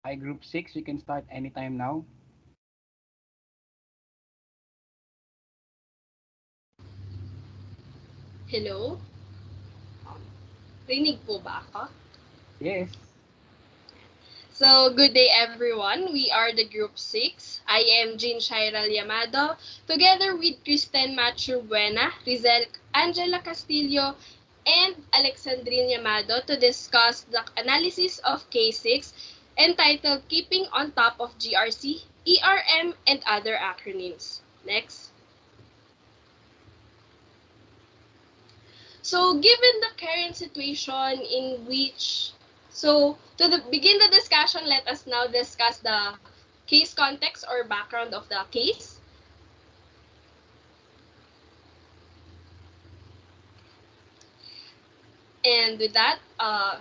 Hi, Group 6. We can start anytime now. Hello? Rinig po ba ako? Yes. So, good day everyone. We are the Group 6. I am Jean Shairal Yamado, together with Kristen Machu Buena, Rizel Angela Castillo, and Alexandrine Yamado to discuss the analysis of K6 entitled Keeping on Top of GRC, ERM, and Other Acronyms. Next. So, given the current situation in which, begin the discussion, let us now discuss the case context or background of the case. And with that,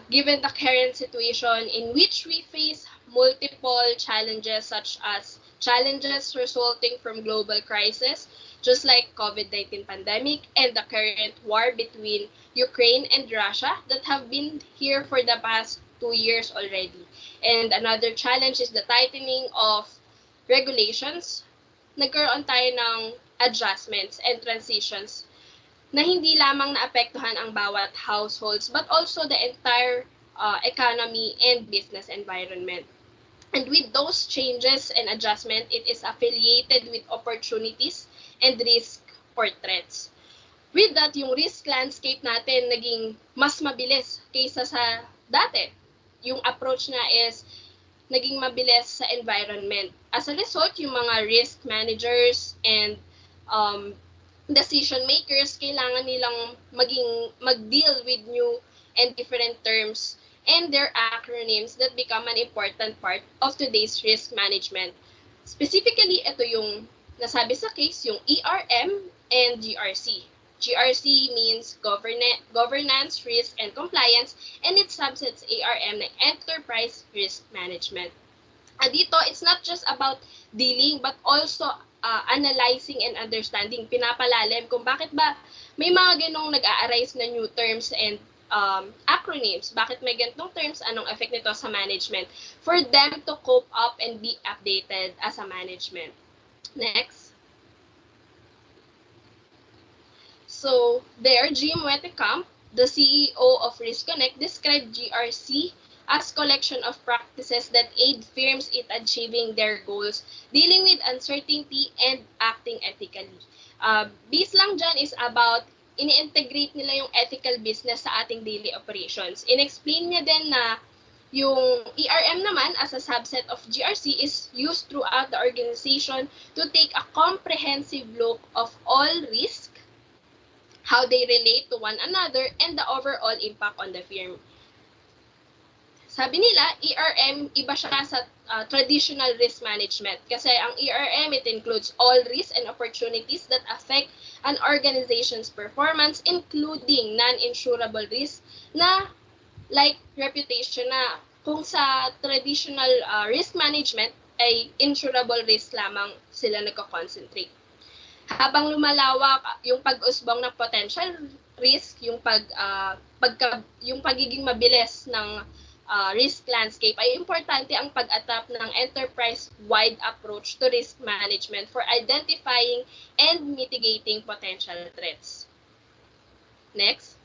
given the current situation in which we face multiple challenges such as challenges resulting from global crisis, just like COVID-19 pandemic and the current war between Ukraine and Russia that have been here for the past 2 years already. And another challenge is the tightening of regulations. Nagkaroon tayo ng adjustments and transitions na hindi lamang naapektuhan ang bawat households but also the entire economy and business environment. And with those changes and adjustment, it is affiliated with opportunities and risk or threats. With that, yung risk landscape natin naging mas mabilis kaysa sa dati. Yung approach na is naging mabilis sa environment. As a result, yung mga risk managers and um, decision makers, kailangan nilang mag-deal with new and different terms and their acronyms that become an important part of today's risk management. Specifically, ito yung nasabi sa case, yung ERM and GRC. GRC means governance, risk, and compliance, and its subsets ARM na enterprise risk management. Dito, it's not just about dealing but also analyzing and understanding. Pinapalalim kung bakit ba may mga ganong nag-a-arise na new terms and acronyms. Bakit may ganitong terms, anong effect nito sa management for them to cope up and be updated as a management. Next. So there, Jim Wetekamp, the CEO of RiskConnect, described GRC as collection of practices that aid firms in achieving their goals, dealing with uncertainty, and acting ethically. Base lang dyan is about ini-integrate nila yung ethical business sa ating daily operations. In-explain niya din na yung ERM naman as a subset of GRC is used throughout the organization to take a comprehensive look of all risks, how they relate to one another, and the overall impact on the firm. Sabi nila, ERM, iba siya sa traditional risk management. Kasi ang ERM, it includes all risks and opportunities that affect an organization's performance, including non-insurable risks na like reputation na kung sa traditional risk management ay insurable risk lamang sila nagko-concentrate. Habang lumalawak yung pag-usbong ng potential risk, yung pagiging mabilis ng risk landscape, ay importante ang pag-adapt ng enterprise-wide approach to risk management for identifying and mitigating potential threats. Next.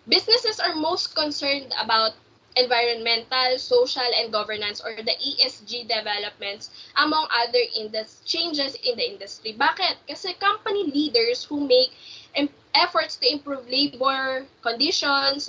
Businesses are most concerned about environmental, social, and governance or the ESG developments among other changes in the industry. Bakit? Kasi company leaders who make efforts to improve labor conditions,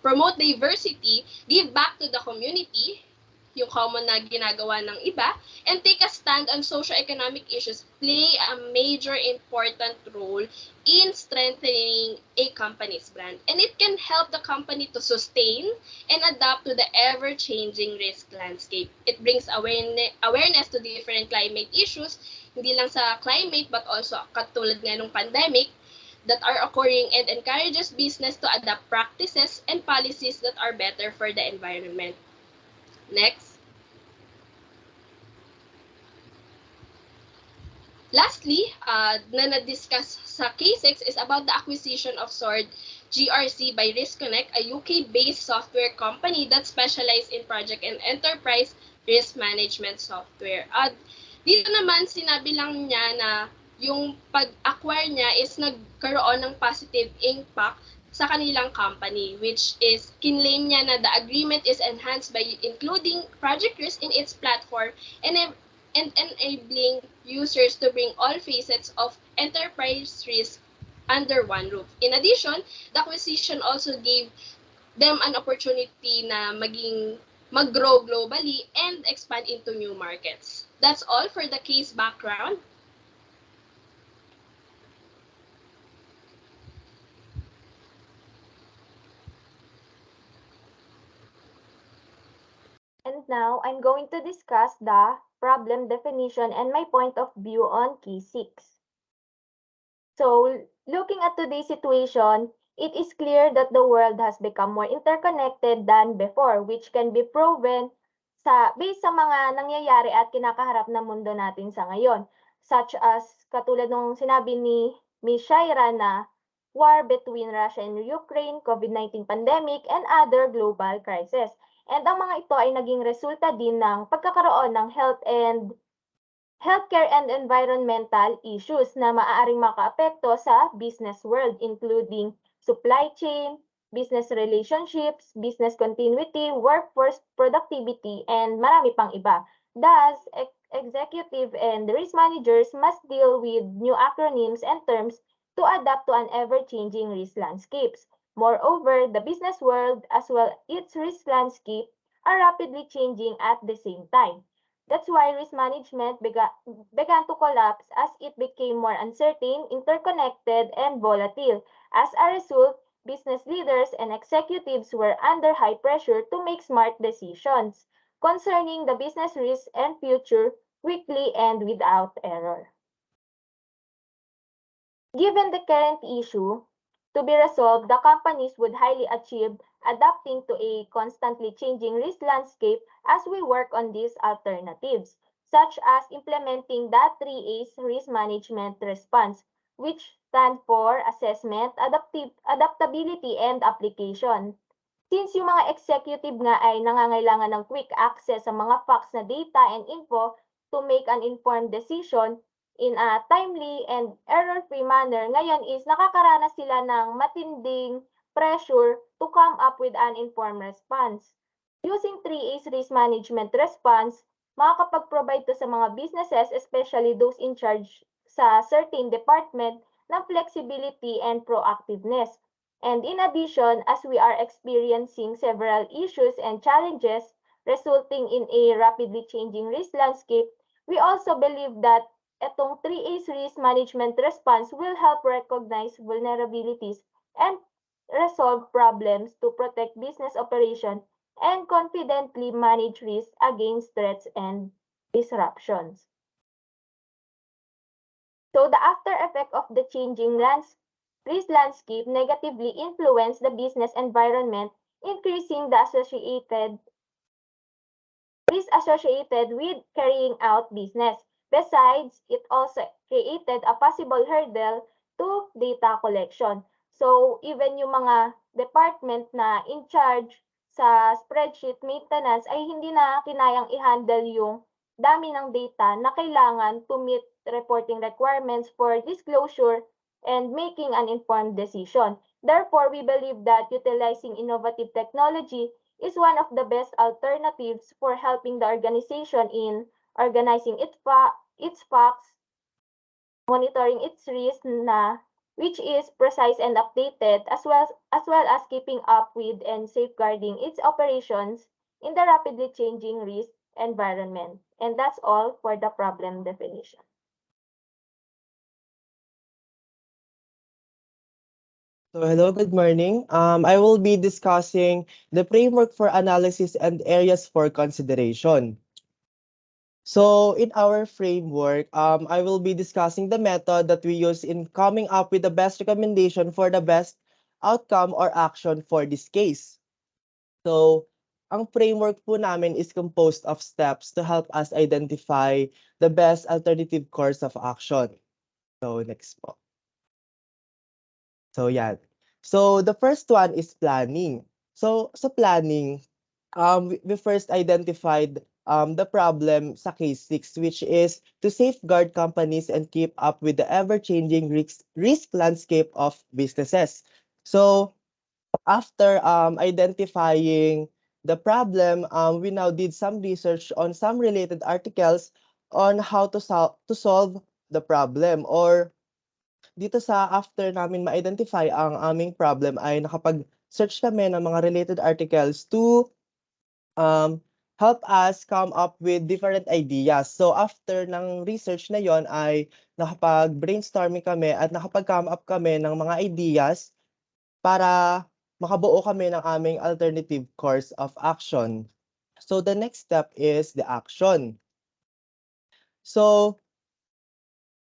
promote diversity, give back to the community, yung common na ginagawa ng iba, and take a stand on socio-economic issues play a major important role in strengthening a company's brand. And it can help the company to sustain and adapt to the ever-changing risk landscape. It brings awareness to different climate issues, hindi lang sa climate but also katulad nga ng pandemic, that are occurring and encourages business to adapt practices and policies that are better for the environment. Next. Lastly, na na-discuss sa K6 is about the acquisition of Sword GRC by RiskConnect, a UK-based software company that specializes in project and enterprise risk management software. At dito naman, sinabi lang niya na yung pag-acquire niya is nagkaroon ng positive impact sa kanilang company, which is kinlaim niya na the agreement is enhanced by including project risk in its platform and enabling users to bring all facets of enterprise risk under one roof. In addition, the acquisition also gave them an opportunity na mag-grow globally and expand into new markets. That's all for the case background. And now, I'm going to discuss the problem definition and my point of view on key 6. So, looking at today's situation, it is clear that the world has become more interconnected than before, which can be proven based sa mga nangyayari at kinakaharap na mundo natin sa ngayon. Such as, katulad nung sinabi ni Ms. Shaira na war between Russia and Ukraine, COVID-19 pandemic, and other global crises. And ang mga ito ay naging resulta din ng pagkakaroon ng healthcare and environmental issues na maaaring makaapekto sa business world, including supply chain, business relationships, business continuity, workforce productivity, and marami pang iba. Thus, executive and risk managers must deal with new acronyms and terms to adapt to an ever-changing risk landscapes. Moreover, the business world as well its risk landscape are rapidly changing at the same time. That's why risk management began to collapse as it became more uncertain, interconnected, and volatile. As a result, business leaders and executives were under high pressure to make smart decisions concerning the business risks and future quickly and without error. Given the current issue to be resolved, the companies would highly achieve adapting to a constantly changing risk landscape as we work on these alternatives, such as implementing the 3A's risk management response, which stand for assessment, adaptability, and application. Since yung mga executive nga ay nangangailangan ng quick access sa mga facts na data and info to make an informed decision, in a timely and error-free manner, ngayon is nakakaranas sila ng matinding pressure to come up with an informed response. Using 3A's risk management response, makakapag-provide to sa mga businesses, especially those in charge sa certain department, ng flexibility and proactiveness. And in addition, as we are experiencing several issues and challenges resulting in a rapidly changing risk landscape, we also believe that itong 3A's risk management response will help recognize vulnerabilities and resolve problems to protect business operation and confidently manage risk against threats and disruptions. So the after effect of the changing risk landscape negatively influence the business environment, increasing the risk associated with carrying out business. Besides, it also created a possible hurdle to data collection. So, even yung mga department na in charge sa spreadsheet maintenance ay hindi na kinayang i-handle yung dami ng data na kailangan to meet reporting requirements for disclosure and making an informed decision. Therefore, we believe that utilizing innovative technology is one of the best alternatives for helping the organization in organizing its facts, monitoring its risk which is precise and updated, as well as keeping up with and safeguarding its operations in the rapidly changing risk environment. And that's all for the problem definition. So hello, good morning. I will be discussing the framework for analysis and areas for consideration. So in our framework, I will be discussing the method that we use in coming up with the best recommendation for the best outcome or action for this case. So ang framework po namin is composed of steps to help us identify the best alternative course of action. So next po. So yan. So the first one is planning. So sa planning, we first identified the problem sa case 6, which is to safeguard companies and keep up with the ever-changing risk landscape of businesses. So after identifying the problem, we now did some research on some related articles on how to solve the problem, or dito sa after namin ma-identify ang aming problem ay nakapag-search kami ng mga related articles to um, help us come up with different ideas. So after ng research na yon ay nakapag-brainstorming kami at nakapag-come up kami ng mga ideas para makabuo kami ng aming alternative course of action. So the next step is the action. So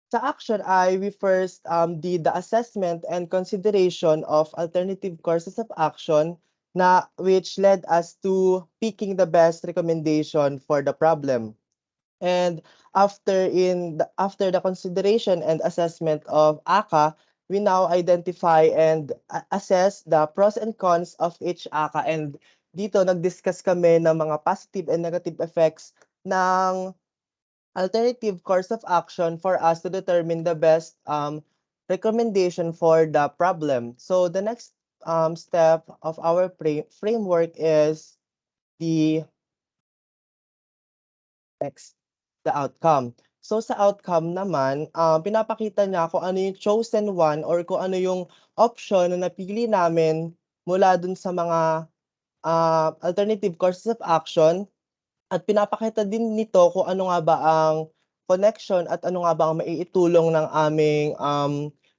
sa action ay we first did the assessment and consideration of alternative courses of action na which led us to picking the best recommendation for the problem. And after the consideration and assessment of ACA, we now identify and assess the pros and cons of each ACA, and dito nag-discuss kami ng mga positive and negative effects ng alternative course of action for us to determine the best recommendation for the problem. So the next step of our framework is the next, the outcome. So sa outcome naman, pinapakita niya kung ano yung chosen one or kung ano yung option na napili namin mula dun sa mga alternative courses of action. At pinapakita din nito kung ano nga ba ang connection at ano nga ba ang maiitulong ng aming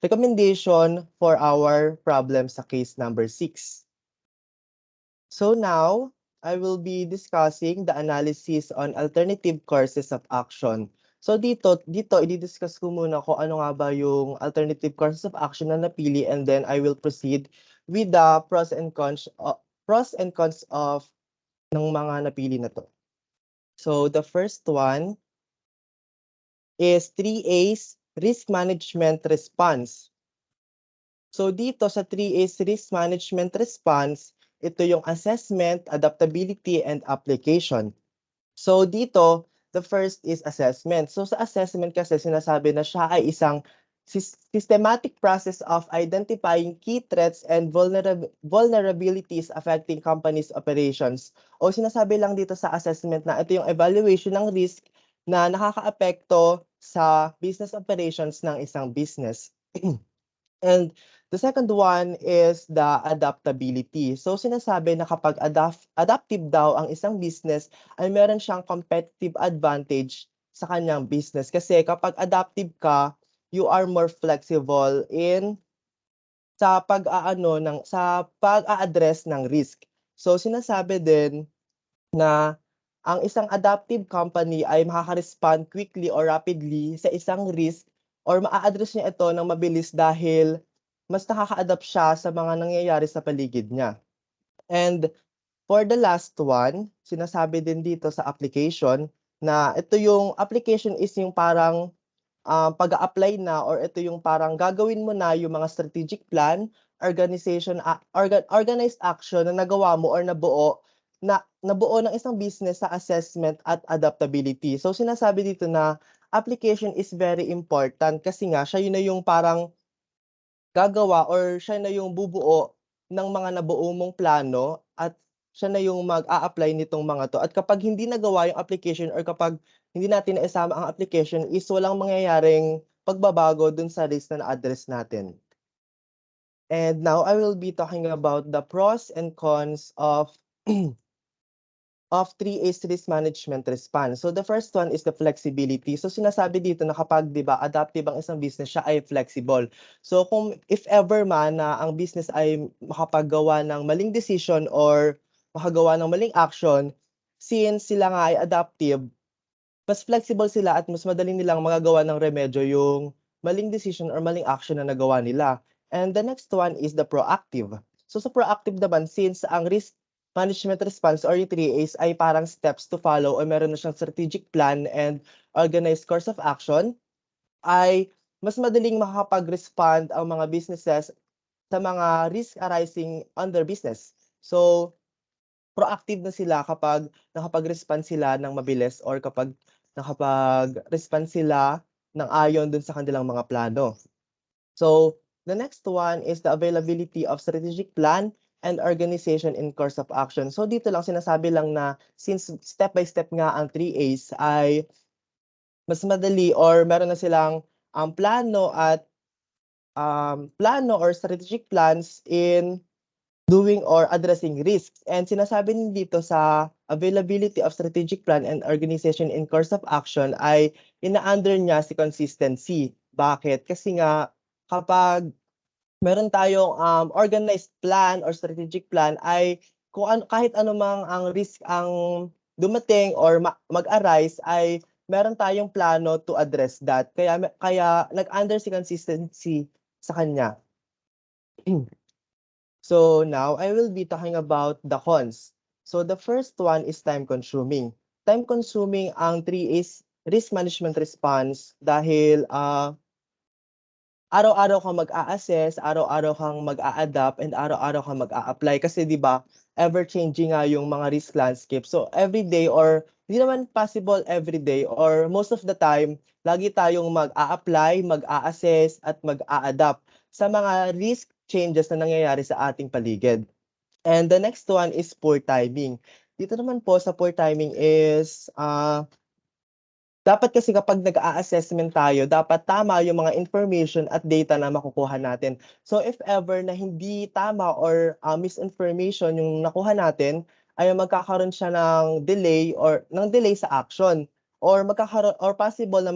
recommendation for our problem sa case number 6. So now, I will be discussing the analysis on alternative courses of action. So dito i-discuss ko muna kung ano nga ba yung alternative courses of action na napili, and then I will proceed with the pros and cons of ng mga napili na to. So the first one is 3A's risk management response. So dito sa 3A's risk management response, ito yung assessment, adaptability, and application. So dito, the first is assessment. So sa assessment kasi sinasabi na siya ay isang systematic process of identifying key threats and vulnerabilities affecting companies' operations. O sinasabi lang dito sa assessment na ito yung evaluation ng risk na nakakaapekto sa business operations ng isang business. And the second one is the adaptability. So sinasabi na kapag adaptive daw ang isang business ay meron siyang competitive advantage sa kanyang business. Kasi kapag adaptive ka, you are more flexible sa pag-a-address ng risk. So sinasabi din na ang isang adaptive company ay makaka-respond quickly or rapidly sa isang risk, or maa-address niya ito ng mabilis dahil mas nakaka-adapt siya sa mga nangyayari sa paligid niya. And for the last one, sinasabi din dito sa application na ito yung application is yung parang pag-a-apply na, or ito yung parang gagawin mo na yung mga strategic plan, organized action na nagawa mo or nabuo ng isang business sa assessment at adaptability. So sinasabi dito na application is very important kasi nga siya yun na yung parang gagawa or siya na yung bubuo ng mga nabuo mong plano, at siya na yung mag-a-apply nitong mga to. At kapag hindi nagawa yung application or kapag hindi natin naisama ang application is walang mangyayaring pagbabago dun sa risk na na-address natin. And now I will be talking about the pros and cons of 3A's risk management response. So the first one is the flexibility. So sinasabi dito na kapag 'di ba adaptive ang isang business, siya ay flexible. So kung if ever man na ang business ay makapaggawa ng maling decision or makagawa ng maling action, since sila nga ay adaptive, mas flexible sila at mas madali nilang magagawa ng remedyo yung maling decision or maling action na nagawa nila. And the next one is the proactive. So sa proactive naman, since ang risk management response or yung 3A's ay parang steps to follow o meron na siyang strategic plan and organized course of action, ay mas madaling makakapag-respond ang mga businesses sa mga risk arising on their business. So, proactive na sila kapag nakapag-respond sila ng mabilis or kapag nakapag-respond sila ng ayon dun sa kanilang mga plano. So, the next one is the availability of strategic plan and organization in course of action. So, dito lang sinasabi lang na since step by step nga ang 3As ay mas madali or meron na silang plano at plano or strategic plans in doing or addressing risks. And sinasabi din dito sa availability of strategic plan and organization in course of action ay ina-under niya si consistency. Bakit? Kasi nga kapag meron tayong organized plan or strategic plan ay kung ano, kahit anumang ang risk ang dumating or mag-arise ay meron tayong plano to address that. Kaya nag-under si consistency sa kanya. So now I will be talking about the cons. So the first one is time consuming. Time consuming ang 3A's risk management response dahil araw-araw kang mag-a-assess, araw-araw kang mag-a-adapt, and araw-araw kang mag-a-apply. Kasi di ba, ever-changing nga yung mga risk landscape. So every day or hindi naman possible every day or most of the time, lagi tayong mag-a-apply, mag-a-assess, at mag-a-adapt sa mga risk changes na nangyayari sa ating paligid. And the next one is poor timing. Dito naman po sa poor timing is dapat kasi kapag nag-a-assessment tayo, dapat tama yung mga information at data na makukuha natin. So if ever na hindi tama or misinformation yung nakuha natin, ay magkakaroon siya ng delay sa action or magkakaroon or possible na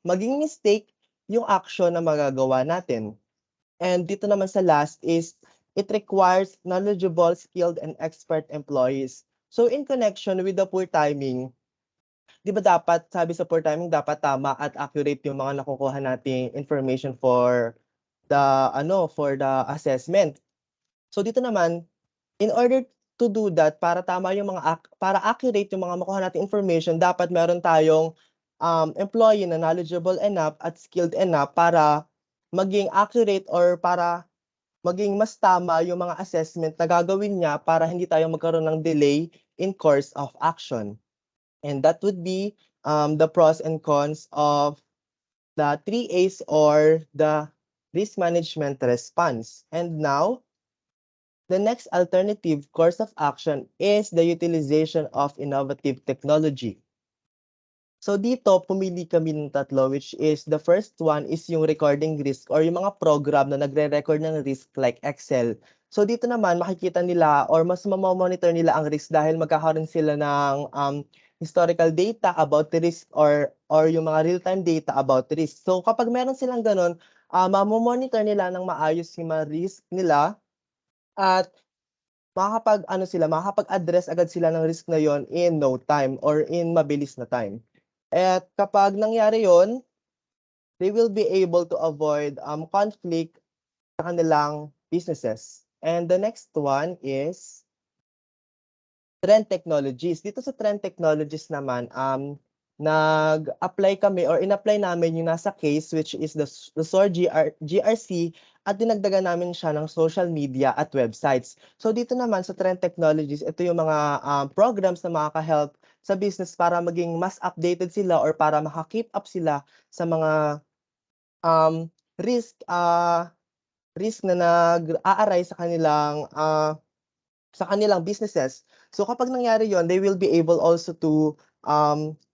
maging mistake yung action na magagawa natin. And dito naman sa last is it requires knowledgeable, skilled, and expert employees. So in connection with the poor timing, di ba dapat, sabi sa poor timing, dapat tama at accurate yung mga nakukuha nating information for the assessment. So dito naman, in order to do that, para tama yung para accurate yung mga makuha nating information, dapat meron tayong employee na knowledgeable enough at skilled enough para maging accurate or para maging mas tama yung mga assessment na gagawin niya para hindi tayo magkaroon ng delay in course of action. And that would be the pros and cons of the 3As or the risk management response. And now, the next alternative course of action is the utilization of innovative technology. So dito, pumili kami ng tatlo, which is the first one is yung recording risk or yung mga program na nagre-record ng risk like Excel. So dito naman, makikita nila or mas mamamonitor nila ang risk dahil magkakaroon sila ng historical data about the risk or yung mga real-time data about the risk. So kapag meron silang ganun, mamamonitor nila ng maayos yung mga risk nila at makakapag-address agad sila ng risk na yon in no time or in mabilis na time. At kapag nangyari yon, they will be able to avoid conflict sa kanilang businesses. And the next one is trend technologies. Dito sa trend technologies naman, nag-apply kami or in-apply namin yung nasa case which is the SOAR GRC at dinagdagan namin siya ng social media at websites. So dito naman sa trend technologies, ito yung mga programs na makaka-help sa business para maging mas updated sila or para maka-keep up sila sa mga risk na nag-a-arise sa kanilang businesses. So kapag nangyari yon, they will be able also to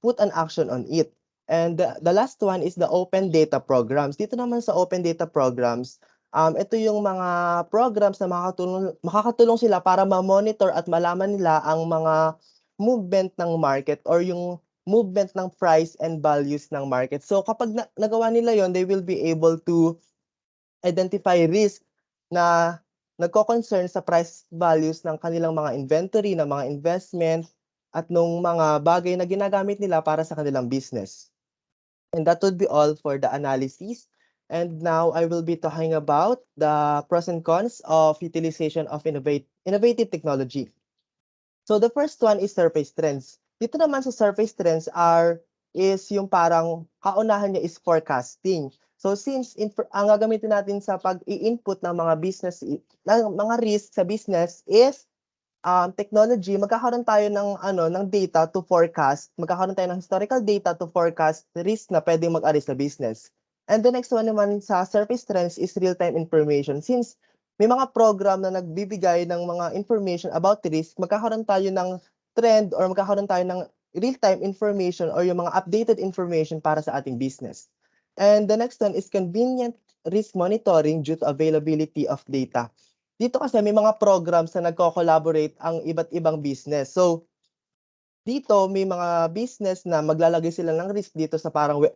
put an action on it. And the last one is the open data programs. Dito naman sa open data programs, ito yung mga programs na makakatulong sila para ma-monitor at malaman nila ang mga movement ng market or yung movement ng price and values ng market. So kapag nagawa nila yon, they will be able to identify risk na nagko-concern sa price values ng kanilang mga inventory, ng mga investment, at nung mga bagay na ginagamit nila para sa kanilang business. And that would be all for the analysis. And now I will be talking about the pros and cons of utilization of innovative technology. So the first one is surface trends. Dito naman sa surface trends is yung parang kaunahan niya is forecasting. So since ang gagamitin natin sa pag-i-input ng mga ng mga risk sa business is technology, magkakaroon tayo ng data to forecast. Magkakaroon tayo ng historical data to forecast risk na pwedeng mag-arise sa business. And the next one naman sa surface trends is real-time information. Since may mga program na nagbibigay ng mga information about risk, magkakaroon tayo ng trend or magkakaroon tayo ng real-time information or yung mga updated information para sa ating business. And the next one is convenient risk monitoring due to availability of data. Dito kasi may mga programs na nagko-collaborate ang iba't ibang business. So, dito may mga business na maglalagay sila ng risk dito sa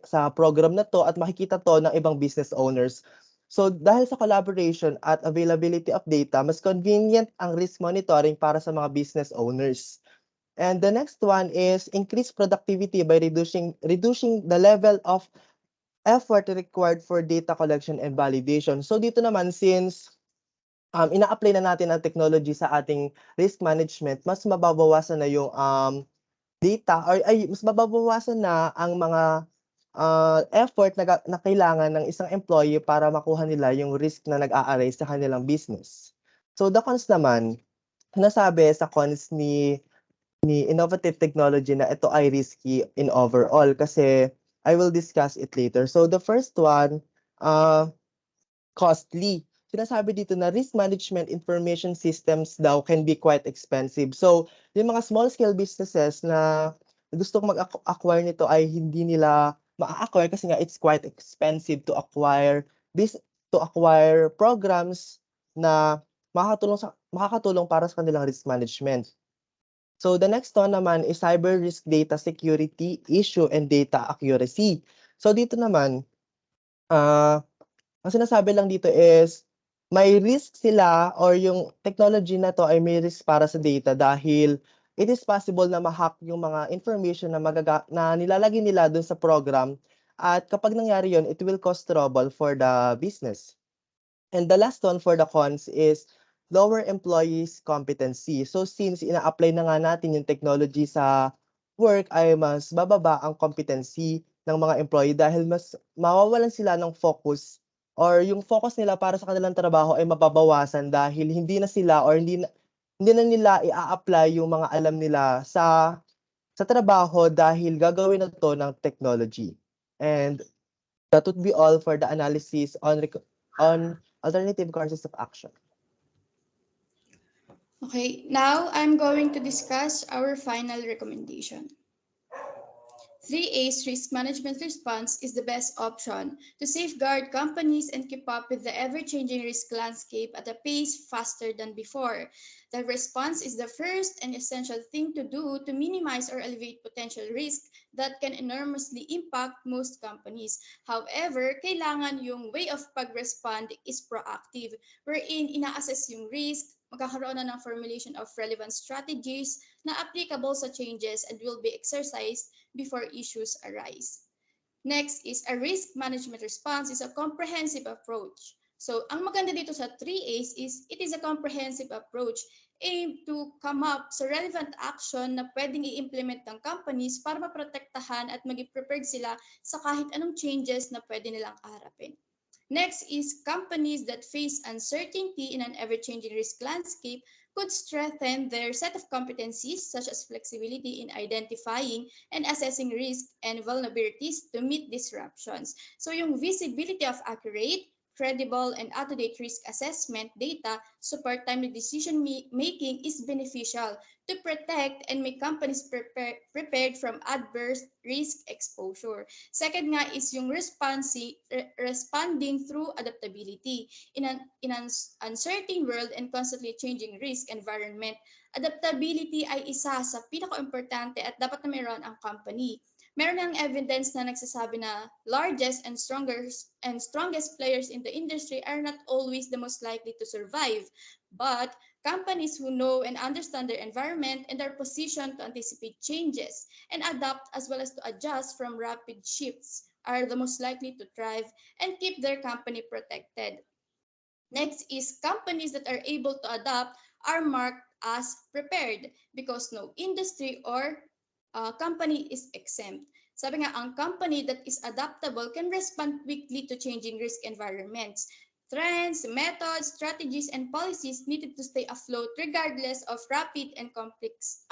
sa program na to at makikita to ng ibang business owners. So, dahil sa collaboration at availability of data, mas convenient ang risk monitoring para sa mga business owners. And the next one is increase productivity by reducing the level of effort required for data collection and validation. So dito naman, since ina-apply na natin ang technology sa ating risk management, mas mababawasan na yung data or mas mababawasan na ang mga effort na kailangan ng isang employee para makuha nila yung risk na nag-a-arise sa kanilang business. So the cons naman, nasabi sa cons ni innovative technology na ito ay risky in overall kasi I will discuss it later. So the first one, costly. Sinasabi dito na risk management information systems daw can be quite expensive. So yung mga small scale businesses na gustong mag-acquire nito ay hindi nila ma-acquire kasi nga it's quite expensive to acquire programs na makakatulong para sa kanilang risk management. So the next one naman is cyber risk data security issue and data accuracy. So dito naman, ang sinasabi lang dito is may risk sila or yung technology na to ay may risk para sa data dahil it is possible na ma-hack yung mga information na nilalagay nila dun sa program at kapag nangyari yon, it will cause trouble for the business. And the last one for the cons is lower employees competency. So since ina-apply na nga natin yung technology sa work ay mas bababa ang competency ng mga employee dahil mas mawawalan sila ng focus or yung focus nila para sa kanilang trabaho ay mababawasan dahil hindi na sila or hindi na nila i-apply yung mga alam nila sa trabaho dahil gagawin na to ng technology. And that would be all for the analysis on alternative courses of action. Okay, now I'm going to discuss our final recommendation. 3A's risk management response is the best option to safeguard companies and keep up with the ever-changing risk landscape at a pace faster than before. The response is the first and essential thing to do to minimize or alleviate potential risk that can enormously impact most companies. However, kailangan yung way of pag-respond is proactive, wherein ina-assess yung risk, magkakaroon na ng formulation of relevant strategies na applicable sa changes and will be exercised before issues arise. Next is a risk management response is a comprehensive approach. So, ang maganda dito sa 3A's is it is a comprehensive approach aimed to come up sa relevant action na pwedeng i-implement ng companies para maprotektahan at maging prepared sila sa kahit anong changes na pwede nilang harapin. Next is companies that face uncertainty in an ever-changing risk landscape could strengthen their set of competencies such as flexibility in identifying and assessing risk and vulnerabilities to meet disruptions. So yung visibility of accurate, credible, and up-to-date risk assessment data support timely decision making is beneficial to protect and make companies prepared from adverse risk exposure. Second nga is yung responding through adaptability. In an uncertain world and constantly changing risk environment, adaptability ay isa sa pinaka-importante at dapat na mayroon ang company. Meron ng evidence na nagsasabi na largest and strongest players in the industry are not always the most likely to survive, but companies who know and understand their environment and are positioned to anticipate changes and adapt as well as to adjust from rapid shifts are the most likely to thrive and keep their company protected. Next is companies that are able to adapt are marked as prepared because no industry or company is exempt. Sabi nga, ang company that is adaptable can respond quickly to changing risk environments. Trends, methods, strategies, and policies needed to stay afloat regardless of rapid and complex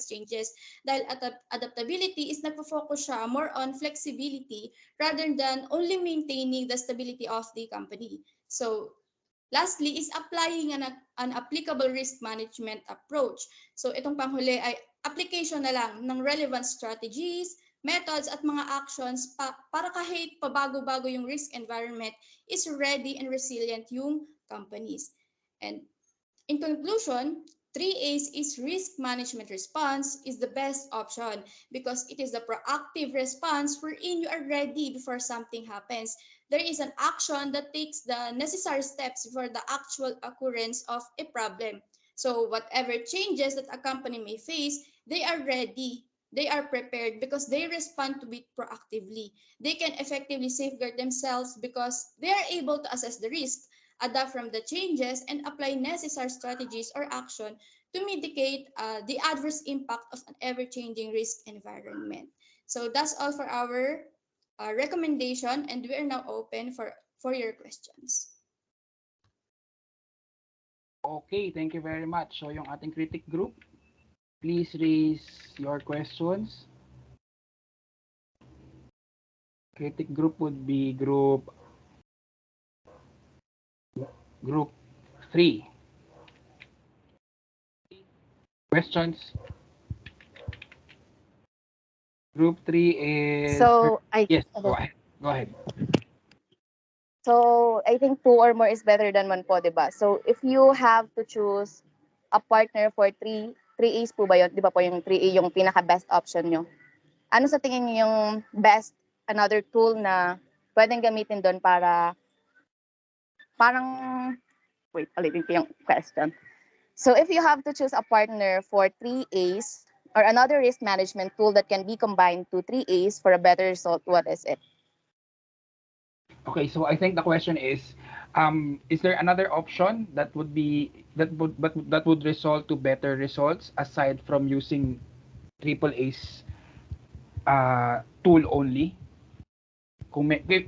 changes. Dahil adaptability is nagpo-focus siya more on flexibility rather than only maintaining the stability of the company. So, lastly is applying an applicable risk management approach. So, itong panghuli ay application na lang ng relevant strategies, methods at mga actions para kahit pabago-bago yung risk environment is ready and resilient yung companies. And in conclusion, 3A's is risk management response is the best option because it is the proactive response wherein you are ready before something happens. There is an action that takes the necessary steps for the actual occurrence of a problem. So whatever changes that a company may face, they are ready. They are prepared because they respond to it proactively. They can effectively safeguard themselves because they are able to assess the risk, adapt from the changes, and apply necessary strategies or action to mitigate the adverse impact of an ever-changing risk environment. So that's all for our recommendation, and we are now open for your questions. Okay, thank you very much. So yung ating critic group, please raise your questions. Critic group would be group 3. Questions? Group 3 is... So Yes, go ahead. Go ahead. So I think 2 or more is better than 1 po, 'di ba? So if you have to choose a partner for 3 A's po ba 'yon? 'Di ba po yung 3A yung pinaka best option nyo? Ano sa tingin niyo yung best another tool na pwedeng gamitin doon para parang wait, ulitin ko yung question. So if you have to choose a partner for 3A's or another risk management tool that can be combined to 3A's for a better result, what is it? Okay, so I think the question is there another option that would result to better results aside from using AAA's tool only?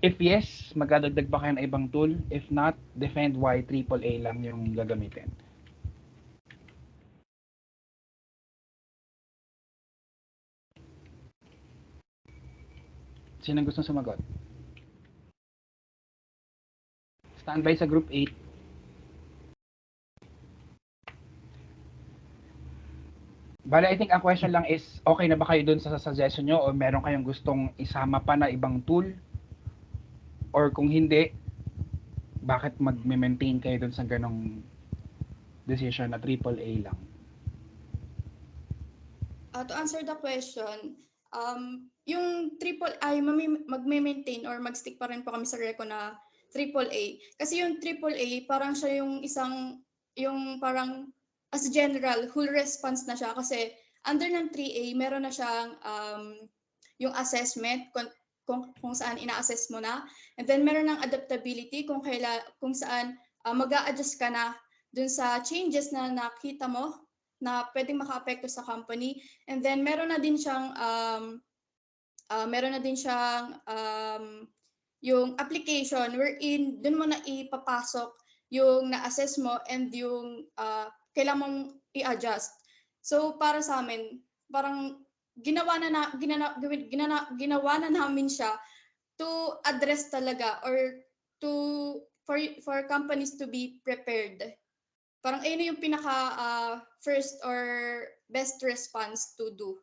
If yes, magdadagdag ba kayo ng ibang tool? If not, defend why AAA lang yung gagamitin. Sino gusto sumagot? Standby sa group 8. Bale, I think ang question lang is, okay na ba kayo dun sa suggestion nyo o meron kayong gustong isama pa na ibang tool? Or kung hindi, bakit mag-maintain kayo dun sa ganong decision na AAA lang? To answer the question, yung AAA, mag-maintain or mag-stick pa rin po kami sa reco na AAA. Kasi yung AAA, parang siya yung yung parang as general, whole response na siya. Kasi under ng 3A, meron na siyang yung assessment, kung saan ina-assess mo na. And then meron ng adaptability kung saan mag-a-adjust ka na dun sa changes na nakita mo na pwedeng maka-apekto sa company. And then meron na din siyang yung application wherein dun mo na ipapasok yung na-assess mo and yung kailangan mong i-adjust. So para sa amin, parang ginawa na namin siya to address talaga or for companies to be prepared. Parang ayun yung pinaka first or best response to do.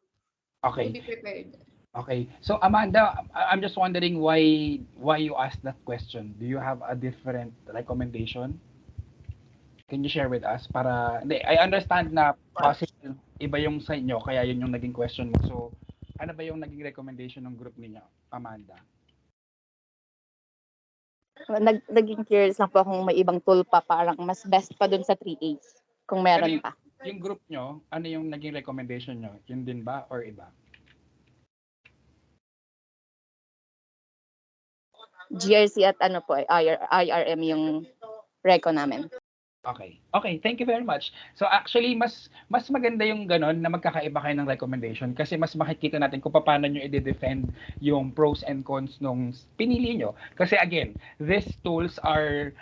Okay. To be prepared. Okay. So Amanda, I'm just wondering why you asked that question. Do you have a different recommendation? Can you share with us? I understand na possible iba yung sa inyo, kaya yun yung naging question mo. So, ano ba yung naging recommendation ng group niyo, Amanda? Naging curious lang po kung may ibang tool pa parang mas best pa dun sa 3A's kung meron pa. Yung group nyo, ano yung naging recommendation nyo? Yun din ba or iba? GRC at ano po, IRM yung reco namin. Okay. Okay, thank you very much. So actually mas maganda yung gano'n na magkakaiba kayo ng recommendation kasi mas makikita natin kung paano niyo ide-defend yung pros and cons nung pinili niyo. Kasi again, these tools are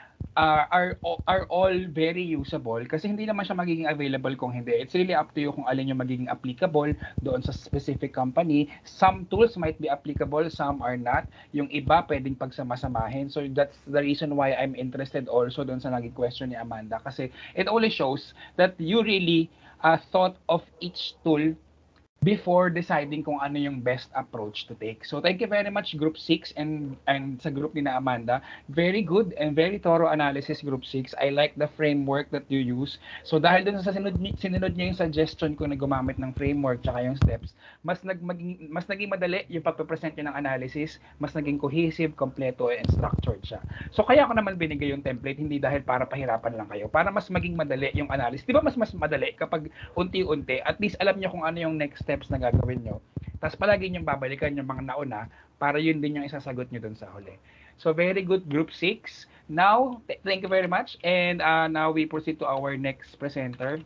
all very usable kasi hindi naman siya magiging available kung hindi. It's really up to you kung alin yung magiging applicable doon sa specific company. Some tools might be applicable, some are not. Yung iba pwedeng pagsama-samahin. So that's the reason why I'm interested also doon sa naging question ni Amanda kasi it only shows that you really thought of each tool before deciding kung ano yung best approach to take. So thank you very much Group 6 and sa group ni na Amanda. Very good and very thorough analysis Group 6. I like the framework that you use. So dahil dun sa sinunod niyo yung suggestion ko na gumamit ng framework tsaka yung steps, mas naging madali yung pagpe-present niyo ng analysis, mas naging cohesive, kompleto and structured siya. So kaya ako naman binigay yung template hindi dahil para pahirapan lang kayo, para mas maging madali yung analysis. 'Di ba mas madali kapag unti-unti, at least alam niyo kung ano yung next steps na gagawin nyo. Tapos palagi niyong babalikan yung mga nauna para yun din yung isasagot nyo dun sa huli. So very good Group 6. Now, thank you very much. And now we proceed to our next presenter.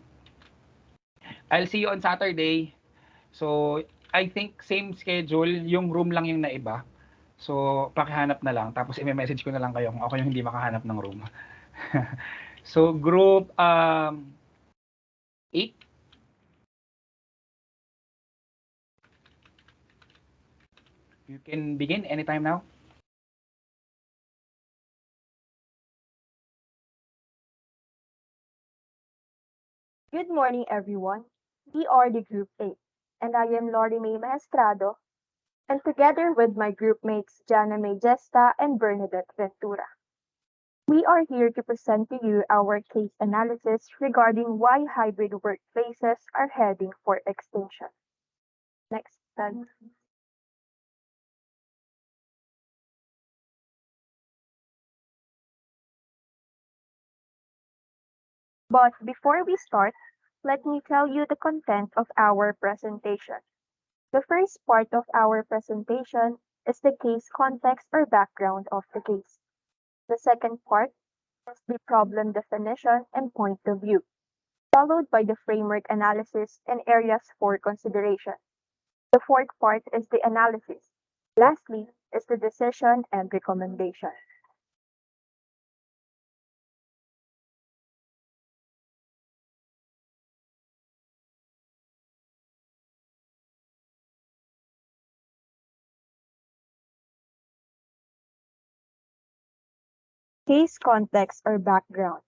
I'll see you on Saturday. So I think same schedule, yung room lang yung naiba. So pakihanap na lang. Tapos i-message ko na lang kayo kung ako yung hindi makahanap ng room. So group 8. You can begin anytime now. Good morning, everyone. We are the Group 8, and I am Lori May Maestrado, and together with my group mates Jana May Gesta and Bernadette Ventura, we are here to present to you our case analysis regarding why hybrid workplaces are heading for extinction. Next slide. But before we start, let me tell you the content of our presentation. The first part of our presentation is the case context or background of the case. The second part is the problem definition and point of view, followed by the framework analysis and areas for consideration. The fourth part is the analysis. Lastly is the decision and recommendation. Case context or background.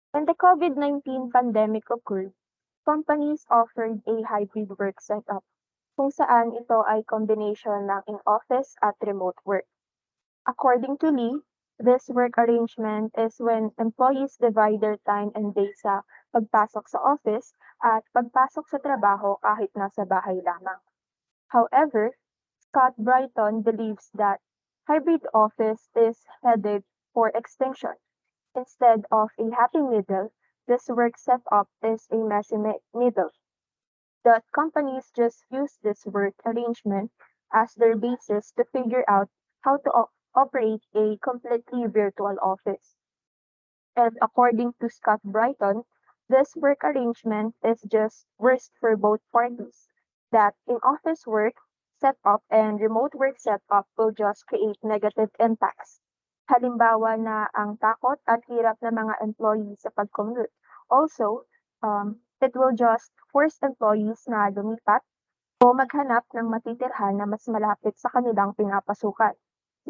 When the COVID-19 pandemic occurred, companies offered a hybrid work setup kung saan ito ay combination ng in-office at remote work. According to Lee, this work arrangement is when employees divide their time and days sa pagpasok sa office at pagpasok sa trabaho kahit nasa bahay lamang. However, Scott Brighton believes that hybrid office is headed for extinction. Instead of a happy middle, this work setup is a messy middle. That companies just use this work arrangement as their basis to figure out how to operate a completely virtual office. And according to Scott Brighton, this work arrangement is just worst for both parties. That in office work setup and remote work setup will just create negative impacts. Halimbawa na ang takot at hirap ng mga employees sa pag-commute. Also, it will just force employees na lumipat o maghanap ng matitirhan na mas malapit sa kanilang pinapasukan.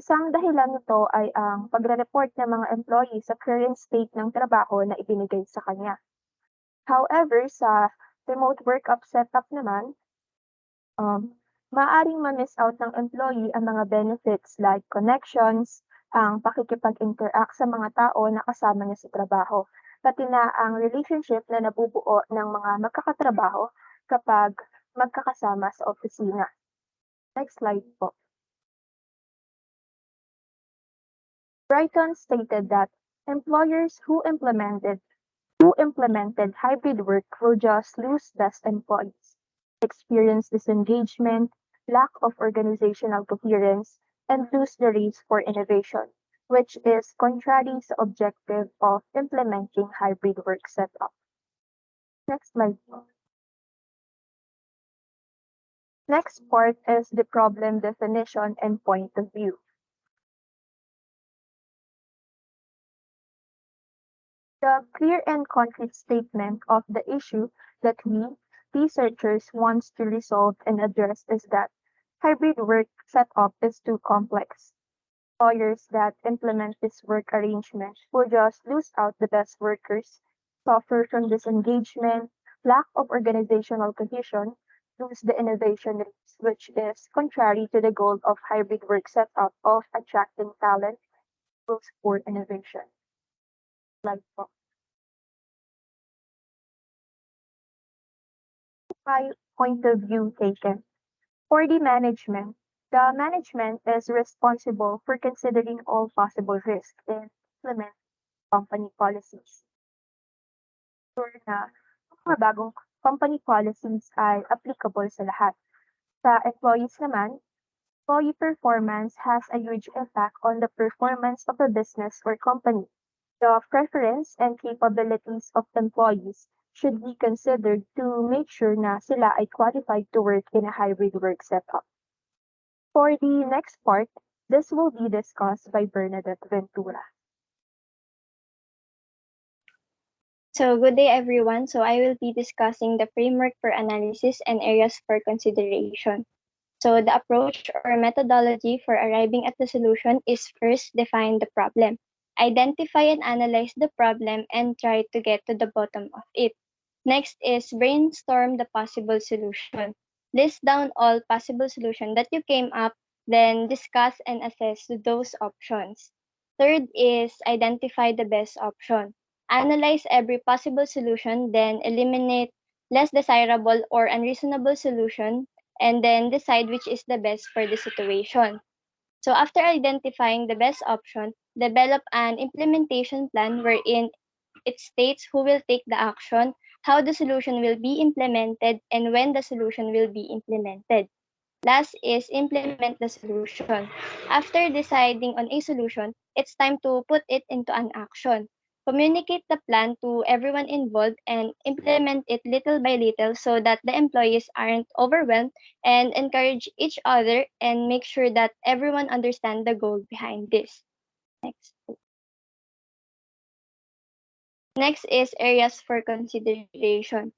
Isang dahilan nito ay ang pagre-report ng mga employee sa current state ng trabaho na ibinigay sa kanya. However, sa remote work setup naman, maaaring ma-miss out ng employee ang mga benefits like connections, ang pakikipag-interact sa mga tao na kasama niya sa trabaho, pati na ang relationship na nabubuo ng mga magkakatrabaho kapag magkakasama sa opisina. Next slide po. Brighton stated that employers who implemented hybrid work will just lose best employees, experience disengagement, lack of organizational coherence, and lose the race for innovation. which is contrary sa objective of implementing hybrid work setup. Next slide. Next part is the problem definition and point of view. The clear and concrete statement of the issue that we, researchers, wants to resolve and address is that hybrid work setup is too complex. Employers that implement this work arrangement will just lose out the best workers, suffer from disengagement, lack of organizational cohesion, lose the innovation rates, which is contrary to the goal of hybrid work setup of attracting talent, will support innovation. Like my point of view taken. For the management is responsible for considering all possible risks and implement company policies. Sure na mga bagong company policies ay applicable sa lahat. Sa employees naman, employee performance has a huge impact on the performance of a business or company. The preference and capabilities of employees should be considered to make sure na sila ay qualified to work in a hybrid work setup. For the next part, this will be discussed by Bernadette Ventura. So good day everyone. So I will be discussing the framework for analysis and areas for consideration. So the approach or methodology for arriving at the solution is first define the problem. Identify and analyze the problem and try to get to the bottom of it. Next is brainstorm the possible solution. List down all possible solutions that you came up, then discuss and assess those options. Third is identify the best option. Analyze every possible solution, then eliminate less desirable or unreasonable solution, and then decide which is the best for the situation. So after identifying the best option, develop an implementation plan wherein it states who will take the action, how the solution will be implemented, and when the solution will be implemented. Last is implement the solution. After deciding on a solution, it's time to put it into an action. Communicate the plan to everyone involved and implement it little by little so that the employees aren't overwhelmed, and encourage each other and make sure that everyone understands the goal behind this. Next. Next is areas for consideration.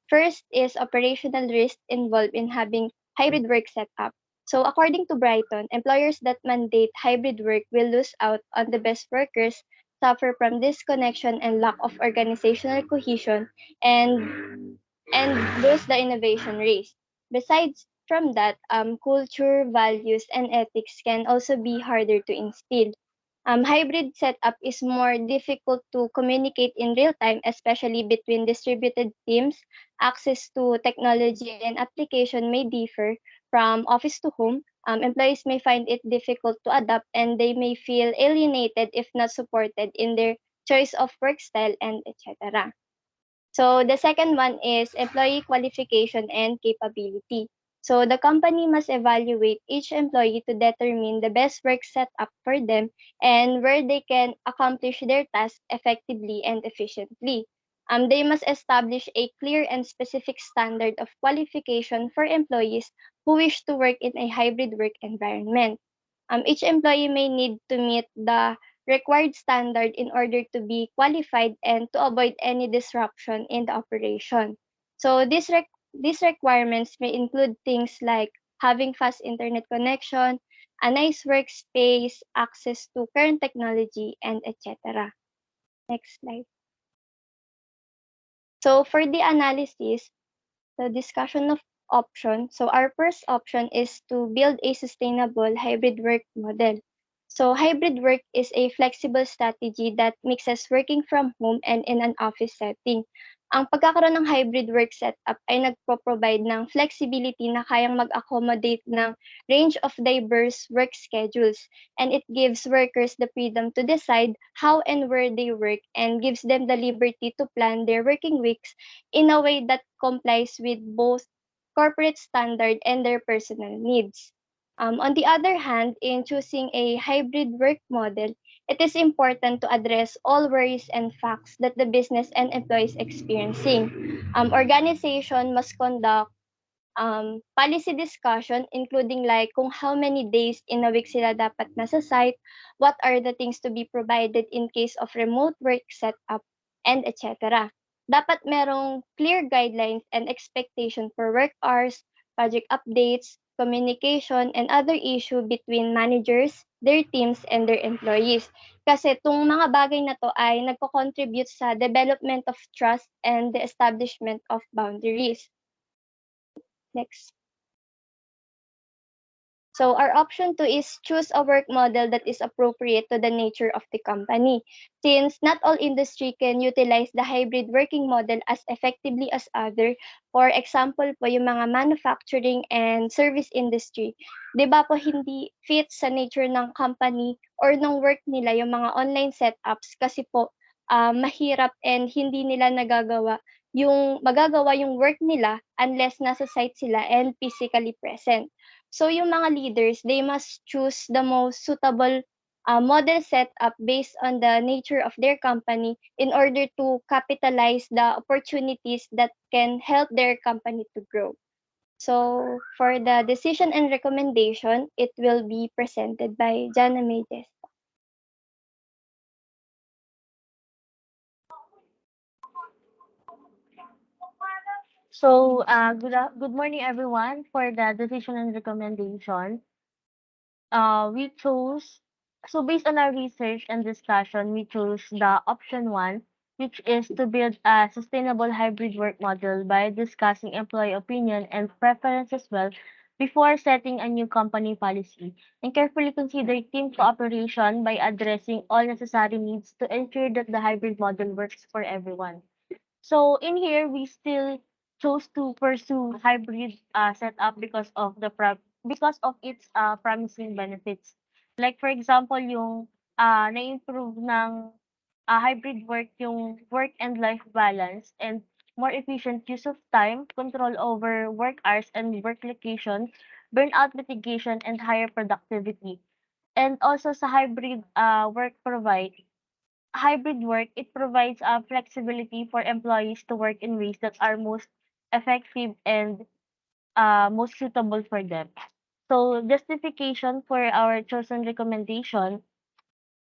First is operational risk involved in having hybrid work setup. So according to Brighton, employers that mandate hybrid work will lose out on the best workers, suffer from disconnection and lack of organizational cohesion, and lose the innovation race. Besides from that, culture, values, and ethics can also be harder to instill. Hybrid setup is more difficult to communicate in real time, especially between distributed teams. Access to technology and application may differ from office to home. Employees may find it difficult to adapt and they may feel alienated if not supported in their choice of work style and etc. So the second one is employee qualification and capability. So the company must evaluate each employee to determine the best work setup for them and where they can accomplish their tasks effectively and efficiently. They must establish a clear and specific standard of qualification for employees who wish to work in a hybrid work environment. Each employee may need to meet the required standard in order to be qualified and to avoid any disruption in the operation. So these requirements may include things like having fast internet connection, a nice workspace, access to current technology, and etc. Next slide. So for the analysis, the discussion of option. So our first option is to build a sustainable hybrid work model. So hybrid work is a flexible strategy that mixes working from home and in an office setting. Ang pagkakaroon ng hybrid work setup ay nagpo-provide ng flexibility na kayang mag-accommodate ng range of diverse work schedules, and it gives workers the freedom to decide how and where they work and gives them the liberty to plan their working weeks in a way that complies with both corporate standard and their personal needs. On the other hand, in choosing a hybrid work model, it is important to address all worries and facts that the business and employees experiencing. Organization must conduct policy discussion including like kung how many days in a week sila dapat nasa site, what are the things to be provided in case of remote work setup, and etc. Dapat merong clear guidelines and expectation for work hours, project updates, communication, and other issue between managers, their teams, and their employees. Kasi itong mga bagay na to ay nagko-contribute sa development of trust and the establishment of boundaries. Next. So our option 2 is choose a work model that is appropriate to the nature of the company. Since not all industry can utilize the hybrid working model as effectively as other, for example po yung mga manufacturing and service industry, 'di ba po hindi fit sa nature ng company or ng work nila yung mga online setups kasi po mahirap and hindi nila magagawa yung work nila unless nasa site sila and physically present. So yung mga leaders, they must choose the most suitable model setup based on the nature of their company in order to capitalize the opportunities that can help their company to grow. So for the decision and recommendation, it will be presented by Jana Medes. So, good morning, everyone. For the decision and recommendation, we chose, so based on our research and discussion, we chose the option one, which is to build a sustainable hybrid work model by discussing employee opinion and preference as well before setting a new company policy, and carefully consider team cooperation by addressing all necessary needs to ensure that the hybrid model works for everyone. So in here, we still chose to pursue hybrid setup because of its promising benefits. Like for example, yung na-improve ng hybrid work yung work and life balance and more efficient use of time, control over work hours and work location, burnout mitigation, and higher productivity. And also sa hybrid work, it provides flexibility for employees to work in ways that are most effective and most suitable for them. So, justification for our chosen recommendation,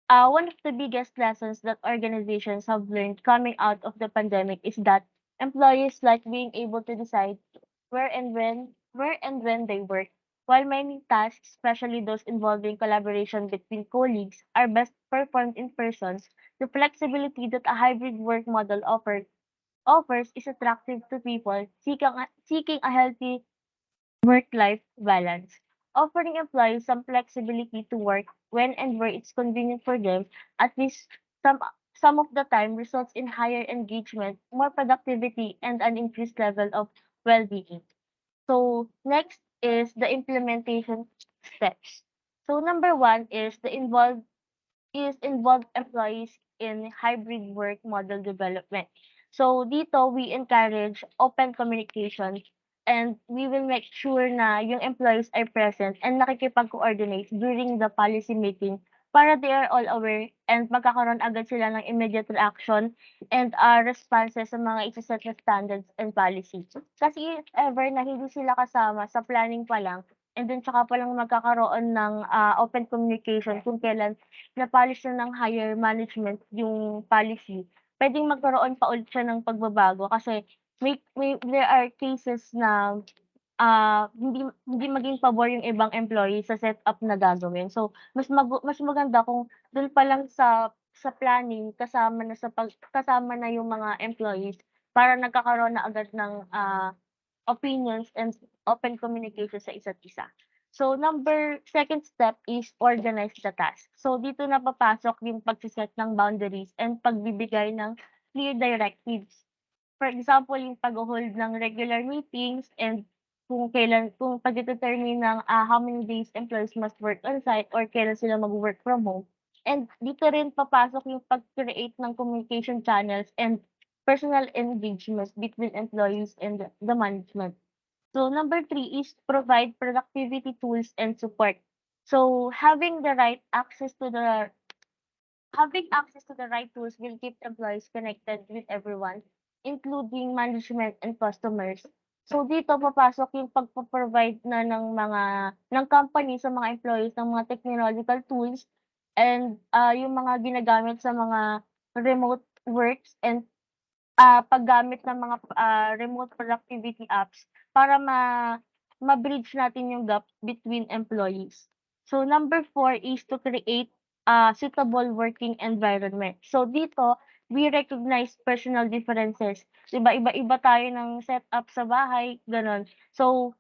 one of the biggest lessons that organizations have learned coming out of the pandemic is that employees like being able to decide where and when they work. While many tasks, especially those involving collaboration between colleagues, are best performed in person, the flexibility that a hybrid work model offers is attractive to people seeking a healthy work-life balance. Offering employees some flexibility to work when and where it's convenient for them, at least some some of the time results in higher engagement, more productivity, and an increased level of well-being. So next is the implementation steps. So number one is involve employees in hybrid work model development. So dito we encourage open communication and we will make sure na yung employees are present and nakikipag-coordinate during the policy meeting para they are all aware and magkakaroon agad sila ng immediate reaction and responses sa mga isa-set na standards and policy. Kasi if ever na hindi sila kasama sa planning pa lang and then tsaka pa lang magkakaroon ng open communication kung kailan na-polish na ng higher management yung policy, puwedeng magkaroon pa ulit siya ng pagbabago kasi there are cases na, hindi hindi maging pabor yung ibang employee sa setup na gagawin. So, mas maganda kung dun pa lang sa planning kasama na yung mga employees para nagkakaroon na agad ng, opinions and open communication sa isa't isa. So second step is organize the task. So dito na papasok yung pagse-set ng boundaries and pagbibigay ng clear directives. For example, yung pagho-hold ng regular meetings and kung pagde-determine ng how many days employees must work on-site or kailan sila mag-work from home. And dito rin papasok yung pag-create ng communication channels and personal engagement between employees and the management. So number three is provide productivity tools and support. So having the right access to the having access to the right tools will keep employees connected with everyone, including management and customers. So dito papasok yung pagpo-provide na ng company sa mga employees ng mga technological tools and yung mga ginagamit sa mga remote works and paggamit ng mga remote productivity apps para ma-bridge natin yung gap between employees. So number 4 is to create a suitable working environment. So dito, we recognize personal differences. 'Di ba, iba-iba tayo ng setup sa bahay, gano'n. So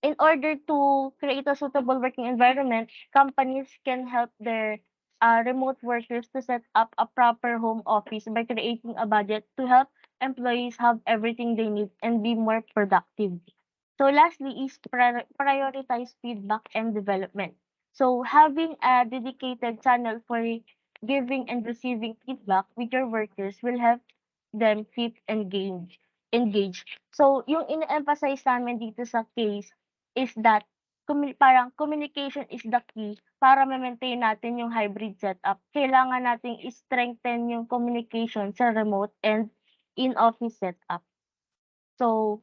in order to create a suitable working environment, companies can help their remote workers to set up a proper home office by creating a budget to help employees have everything they need and be more productive. So lastly is prioritize feedback and development. So having a dedicated channel for giving and receiving feedback with your workers will help them keep engaged. So yung ina-emphasize namin dito sa case is that parang communication is the key para ma-maintain natin yung hybrid setup. Kailangan nating i-strengthen yung communication sa remote and in-office setup. So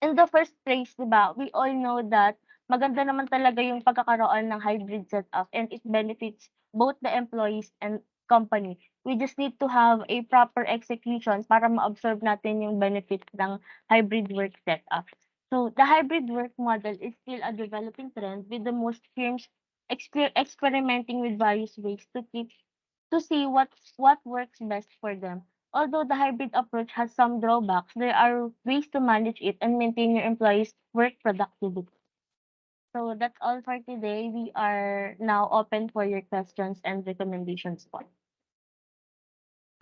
in the first place, 'di ba, we all know that maganda naman talaga yung pagkakaroon ng hybrid setup and it benefits both the employees and company. We just need to have a proper execution para ma-absorb natin yung benefits ng hybrid work setup. So, the hybrid work model is still a developing trend with the most firms experimenting with various ways to see what works best for them. Although the hybrid approach has some drawbacks, there are ways to manage it and maintain your employees' work productivity. So that's all for today. We are now open for your questions and recommendations po.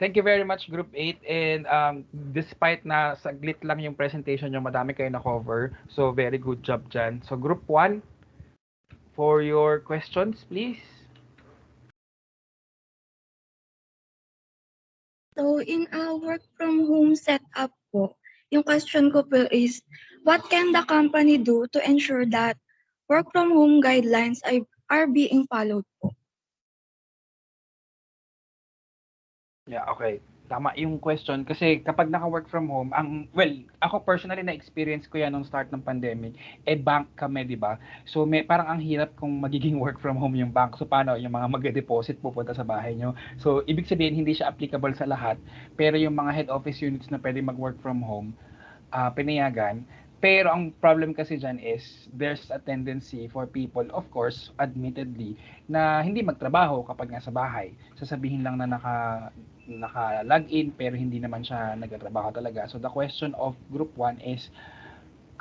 Thank you very much, Group 8. And despite na saglit lang yung presentation nyo, madami kayo na-cover. So, very good job dyan. So, Group 1, for your questions, please. So, in a work from home setup po, yung question ko po is, what can the company do to ensure that work from home guidelines are being followed po? Yeah, okay. Tama yung question kasi kapag naka-work from home, ako personally na-experience ko yan nung start ng pandemic, bank kami, di ba? So parang ang hirap kung magiging work from home yung bank. So paano yung mga mag-deposit pupunta sa bahay nyo? So ibig sabihin hindi siya applicable sa lahat, pero yung mga head office units na pwede mag-work from home, pinayagan. Pero ang problem kasi dyan is there's a tendency for people, of course, admittedly, na hindi magtrabaho kapag nasa bahay. Sasabihin lang na naka-login pero hindi naman siya nagtatrabaho talaga. So the question of Group 1 is,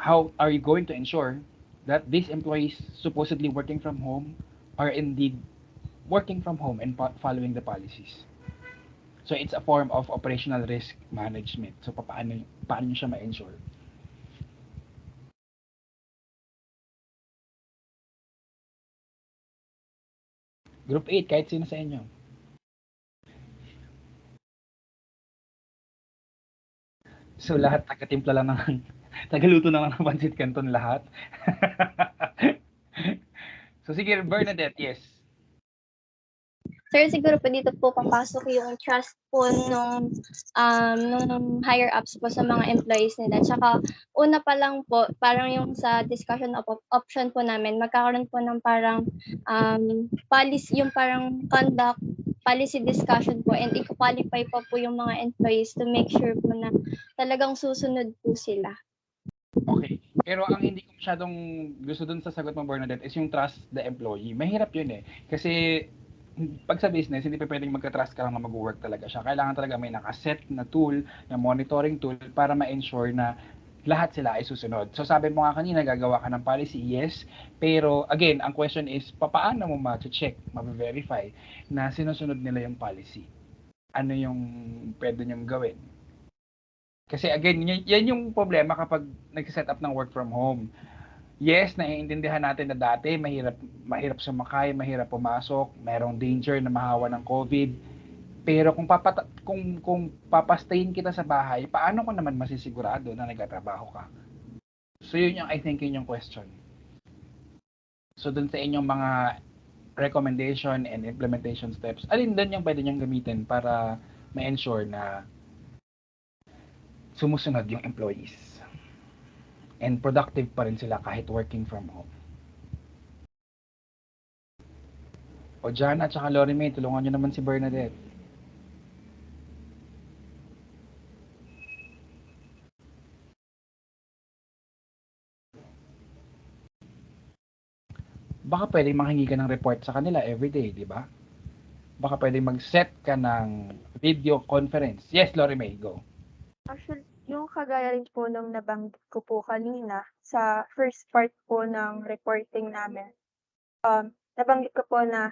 how are you going to ensure that these employees supposedly working from home are indeed working from home and following the policies? So it's a form of operational risk management. So paano nyo siya ma-ensure? Group 8, kahit sino sa inyo. So lahat taga-timpla lang ng tagaluto naman ng pancit canton lahat. So sige, Bernadette, yes. Sir, siguro po dito po papasok yung trust po nung higher ups po sa mga employees nila. Tsaka una pa lang po, parang yung sa discussion of option po namin, magkakaroon po ng parang policy, yung parang conduct policy discussion po and i-qualify pa po yung mga employees to make sure po na talagang susunod po sila. Okay. Pero ang hindi ko masyadong gusto dun sa sagot mo, Bernadette, is yung trust the employee. Mahirap yun eh. Kasi pag sa business, hindi pa pwedeng magka-trust ka lang na mag-work talaga siya. Kailangan talaga may nakaset na tool, na monitoring tool para ma-ensure na lahat sila ay susunod. So sabi mo nga kanina, gagawa ka ng policy, yes. Pero again, ang question is, paano mo ma-check, ma-verify na sinusunod nila yung policy? Ano yung pwede niyong gawin? Kasi again, yan yung problema kapag nag-set up ng work from home. Yes, naiintindihan natin na dati mahirap sumakay, mahirap pumasok, mayroong danger na mahawa ng COVID. Pero kung papastayin kita sa bahay, paano ko naman masisigurado na nagtatrabaho ka? So yun yung I think yun yung question. So dun sa inyong mga recommendation and implementation steps, alin doon yung pwede niyang gamitin para ma-ensure na sumusunod yung employees and productive pa rin sila kahit working from home. O Jana at saka Lori May, tulungan nyo naman si Bernadette. Baka pwedeng makahingi ka ng report sa kanila everyday, di ba? Baka pwedeng mag-set ka ng video conference. Yes, Lori May, go. Actually, yung kagaya rin po nung nabanggit ko po kanina sa first part po ng reporting namin, nabanggit ko po na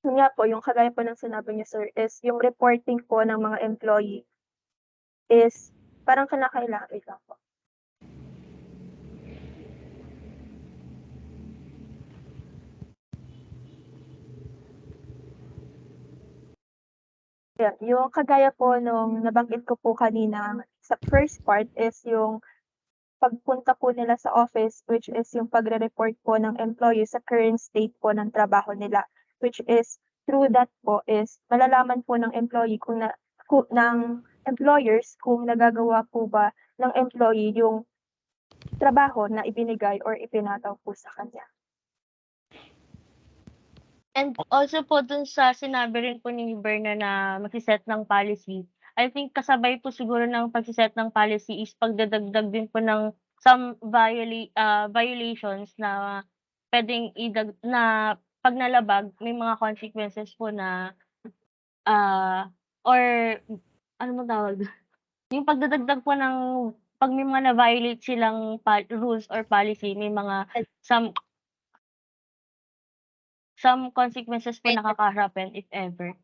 yun nga po, yung kagaya po ng sinabi niyo, sir, is yung reporting po ng mga employee is parang kinakailangan. Wait lang po. Yeah, yung kagaya po nung nabanggit ko po kanina sa first part is yung pagpunta po nila sa office, which is yung pagre-report po ng employee sa current state po ng trabaho nila, which is through that po is malalaman po ng employee ng employers kung nagagawa po ba ng employee yung trabaho na ibinigay or ipinataw po sa kanya. And also po dun sa sinabi rin po ni Berna na magsiset ng policy, I think kasabay po siguro ng pagsiset ng policy is pagdadagdag din po ng some violations na pwedeng na pag nalabag may mga consequences po na or ano mo tawag doon? Yung pagdadagdag po ng pag may mga na-violate silang rules or policy, may mga some consequences po nakakaharapin if ever.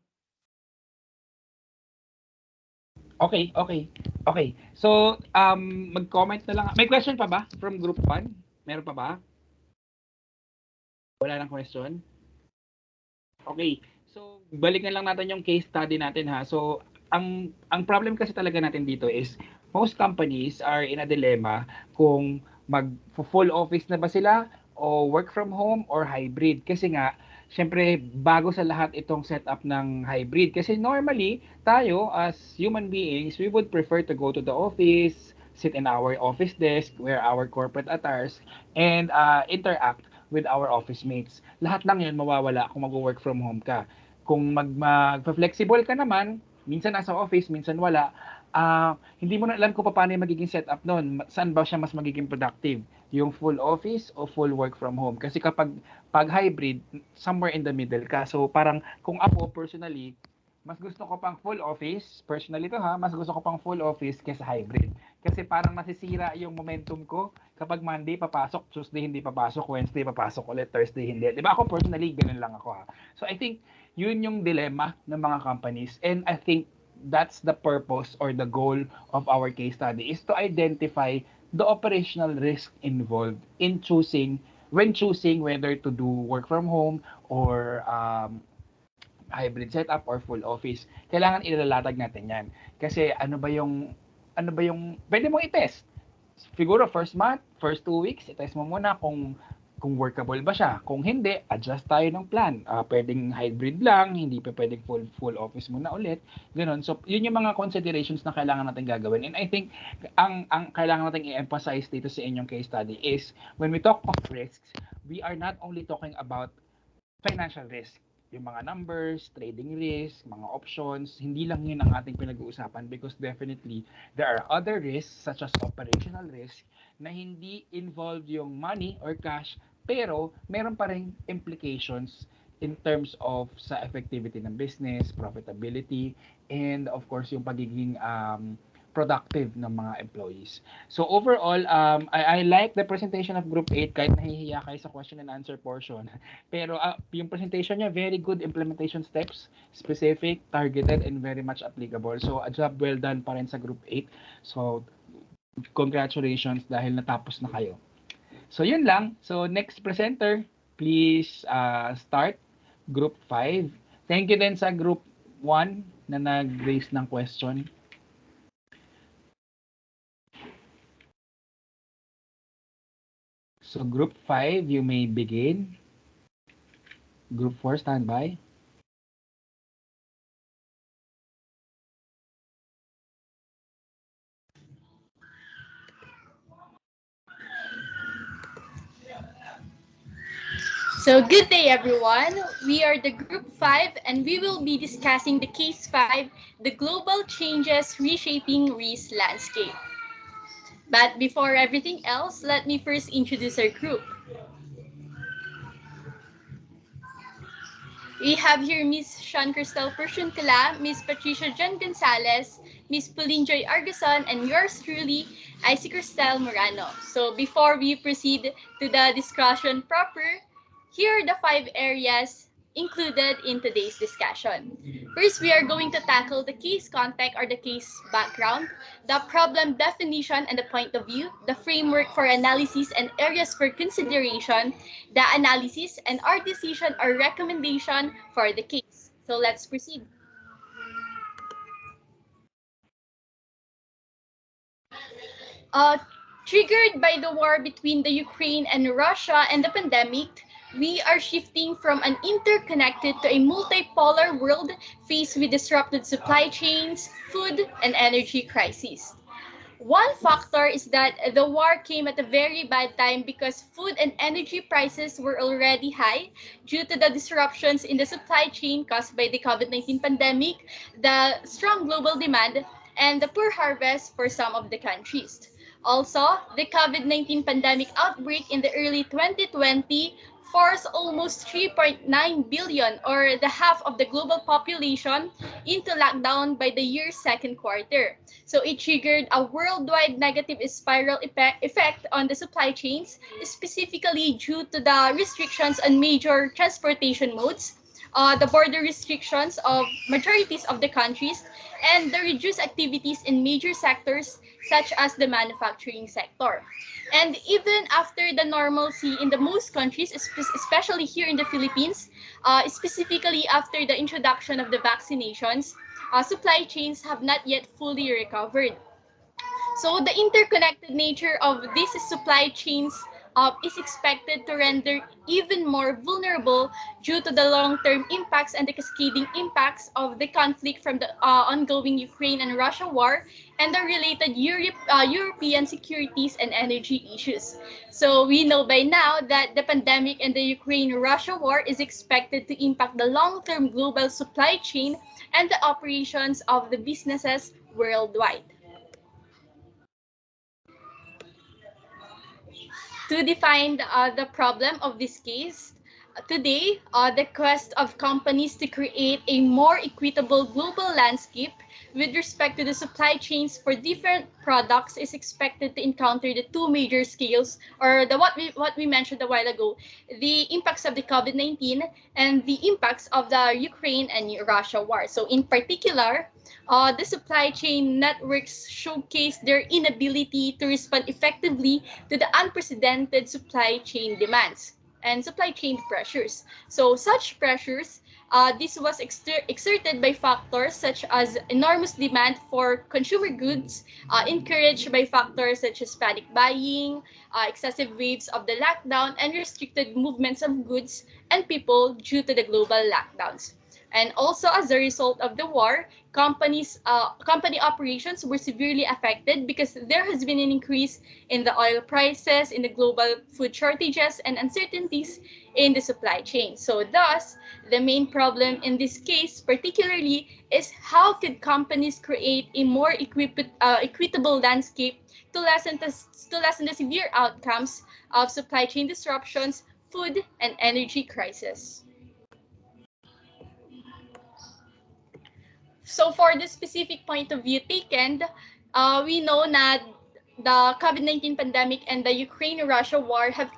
Okay. So, mag-comment na lang. May question pa ba from group 1? Meron pa ba? Wala nang question? Okay. So, balikan lang natin yung case study natin ha. So, ang problem kasi talaga natin dito is most companies are in a dilemma kung mag-full office na ba sila o work from home or hybrid. Kasi nga, syempre, bago sa lahat itong setup ng hybrid. Kasi normally, tayo as human beings, we would prefer to go to the office, sit in our office desk, wear our corporate attires, and interact with our office mates. Lahat lang yan mawawala kung mag-work from home ka. Kung mag-flexible ka naman, minsan nasa office, minsan wala, hindi mo na alam kung paano yung magiging setup nun. Saan ba siya mas magiging productive? Yung full office o full work from home? Kasi kapag hybrid, somewhere in the middle ka. So parang kung ako personally, mas gusto ko pang full office, personally to ha, mas gusto ko pang full office kaysa hybrid. Kasi parang nasisira yung momentum ko kapag Monday papasok, Tuesday hindi papasok, Wednesday papasok ulit, Thursday hindi. Di ba ako personally, ganun lang ako ha. So I think yun yung dilemma ng mga companies, and I think that's the purpose or the goal of our case study is to identify the operational risk involved in choosing whether to do work from home or hybrid setup or full office. Kailangan ilalatag natin yan. Kasi ano ba yung pwede mong i-test. Siguro first month, first 2 weeks, i-test mo muna kung workable ba siya. Kung hindi, adjust tayo ng plan. Pwedeng hybrid lang, hindi pa pwedeng full office muna ulit. Ganun. So, yun yung mga considerations na kailangan natin gagawin. And I think, ang kailangan natin i-emphasize dito sa inyong case study is, when we talk of risks, we are not only talking about financial risk. Yung mga numbers, trading risk, mga options, hindi lang yun ang ating pinag-uusapan because definitely there are other risks such as operational risk na hindi involved yung money or cash pero meron pa rin implications in terms of sa effectivity ng business, profitability, and of course yung pagiging productive ng mga employees. So overall, I like the presentation of Group 8 kahit nahihiya kayo sa question and answer portion. Pero yung presentation niya, very good implementation steps, specific, targeted, and very much applicable. So a job well done pa rin sa Group 8. So congratulations dahil natapos na kayo. So yun lang. So next presenter, please start Group 5. Thank you din sa Group 1 na nag-raise ng question. So group 5, you may begin. Group 4, stand by. So good day everyone. We are the group 5 and we will be discussing the case 5, the global changes reshaping risk landscape. But before everything else, let me first introduce our group. We have here Ms. Sean Cristel Pershuncala, Ms. Patricia John Gonzalez, Ms. Pulinjoy Argason, and yours truly, Icy Cristel Morano. So before we proceed to the discussion proper, here are the 5 areas included in today's discussion. First, we are going to tackle the case context or the case background, the problem definition and the point of view, the framework for analysis and areas for consideration, the analysis, and our decision or recommendation for the case. So let's proceed. Uh, Triggered by the war between the Ukraine and Russia and the pandemic, we are shifting from an interconnected to a multipolar world faced with disrupted supply chains, food, and energy crises. One factor is that the war came at a very bad time because food and energy prices were already high due to the disruptions in the supply chain caused by the COVID-19 pandemic, the strong global demand, and the poor harvest for some of the countries. Also, the COVID-19 pandemic outbreak in the early 2020 forced almost 3.9 billion or the half of the global population into lockdown by the year's second quarter. So it triggered a worldwide negative spiral effect on the supply chains, specifically due to the restrictions on major transportation modes, the border restrictions of majorities of the countries, and the reduced activities in major sectors such as the manufacturing sector. And even after the normalcy in the most countries, especially here in the Philippines, specifically after the introduction of the vaccinations, supply chains have not yet fully recovered. So the interconnected nature of these supply chains is expected to render even more vulnerable due to the long-term impacts and the cascading impacts of the conflict from the ongoing Ukraine and Russia war and the related European securities and energy issues. So we know by now that the pandemic and the Ukraine-Russia war is expected to impact the long-term global supply chain and the operations of the businesses worldwide. To define the problem of this case, today, the quest of companies to create a more equitable global landscape with respect to the supply chains for different products is expected to encounter the two major scales, or what we mentioned a while ago, the impacts of the COVID-19 and the impacts of the Ukraine and Russia war. So in particular, the supply chain networks showcase their inability to respond effectively to the unprecedented supply chain demands and supply chain pressures. So such pressures, this was exerted by factors such as enormous demand for consumer goods, encouraged by factors such as panic buying, excessive waves of the lockdown, and restricted movements of goods and people due to the global lockdowns. And also as a result of the war, company operations were severely affected because there has been an increase in the oil prices, in the global food shortages, and uncertainties in the supply chain. So thus, the main problem in this case particularly is how could companies create a more equitable landscape to lessen the severe outcomes of supply chain disruptions, food, and energy crisis. So for the specific point of view taken, we know that the COVID-19 pandemic and the Ukraine-Russia war have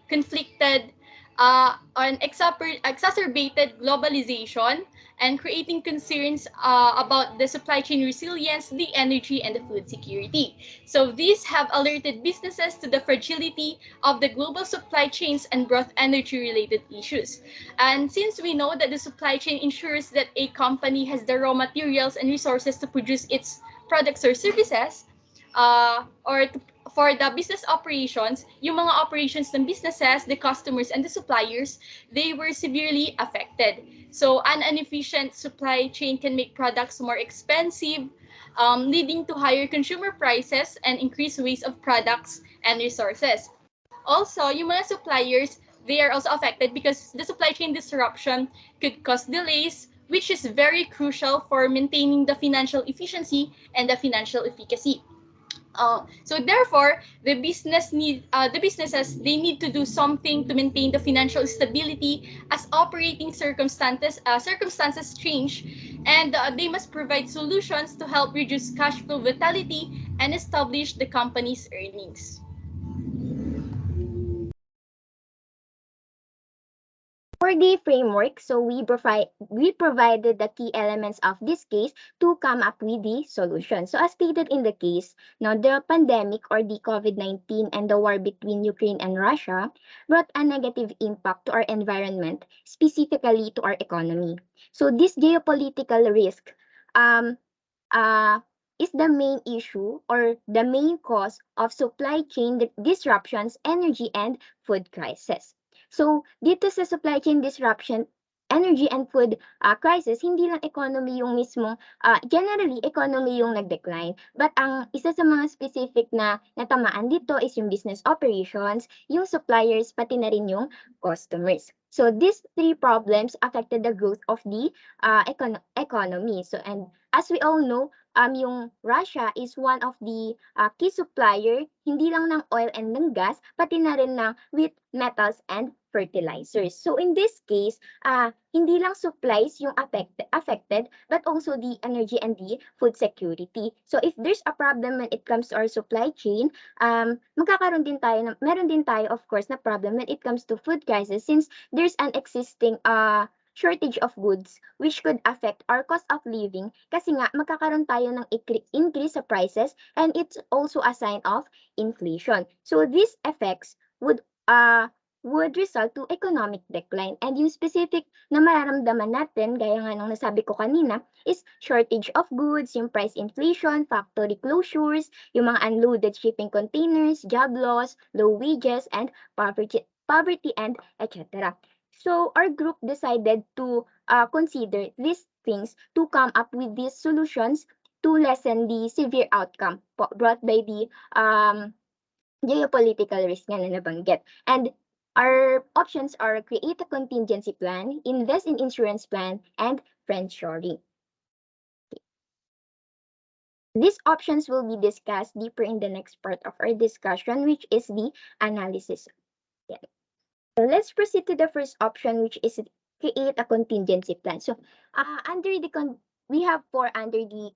conflicted on exacerbated globalization and creating concerns about the supply chain resilience, the energy, and the food security. So these have alerted businesses to the fragility of the global supply chains and brought energy-related issues. And since we know that the supply chain ensures that a company has the raw materials and resources to produce its products or services, for the business operations, yung mga operations ng businesses, the customers, and the suppliers, they were severely affected. So an inefficient supply chain can make products more expensive, leading to higher consumer prices and increased waste of products and resources. Also, yung mga suppliers, they are also affected because the supply chain disruption could cause delays, which is very crucial for maintaining the financial efficiency and the financial efficacy. So therefore, the businesses, they need to do something to maintain the financial stability as operating circumstances change, and they must provide solutions to help reduce cash flow volatility and establish the company's earnings. For the framework, so we provided the key elements of this case to come up with the solution. So as stated in the case, now the pandemic or the COVID-19 and the war between Ukraine and Russia brought a negative impact to our environment, specifically to our economy. So this geopolitical risk is the main issue or the main cause of supply chain disruptions, energy and food crisis. So dito sa supply chain disruption, energy and food crisis, hindi lang economy yung mismo, generally economy yung nag-decline. But ang isa sa mga specific na natamaan dito is yung business operations, yung suppliers, pati na rin yung customers. So these three problems affected the growth of the economy. So and as we all know, yung Russia is one of the key supplier, hindi lang ng oil and ng gas, pati na rin ng wheat, metals, and fertilizers. So in this case, hindi lang supplies yung affected, but also the energy and the food security. So if there's a problem when it comes to our supply chain, meron din tayo of course na problem when it comes to food crisis, since there's an existing shortage of goods which could affect our cost of living kasi nga magkakaroon tayo ng increase sa prices, and it's also a sign of inflation. So these effects would result to economic decline, and yung specific na mararamdaman natin gaya nga nung nasabi ko kanina is shortage of goods, yung price inflation, factory closures, yung mga unloaded shipping containers, job loss, low wages, and poverty and etc. So our group decided to consider these things to come up with these solutions to lessen the severe outcome brought by the geopolitical risk nga na nabanggit. And our options are create a contingency plan, invest in insurance plan, and friendshoring. These options will be discussed deeper in the next part of our discussion, which is the analysis. Yeah. So let's proceed to the first option, which is create a contingency plan. So we have four under the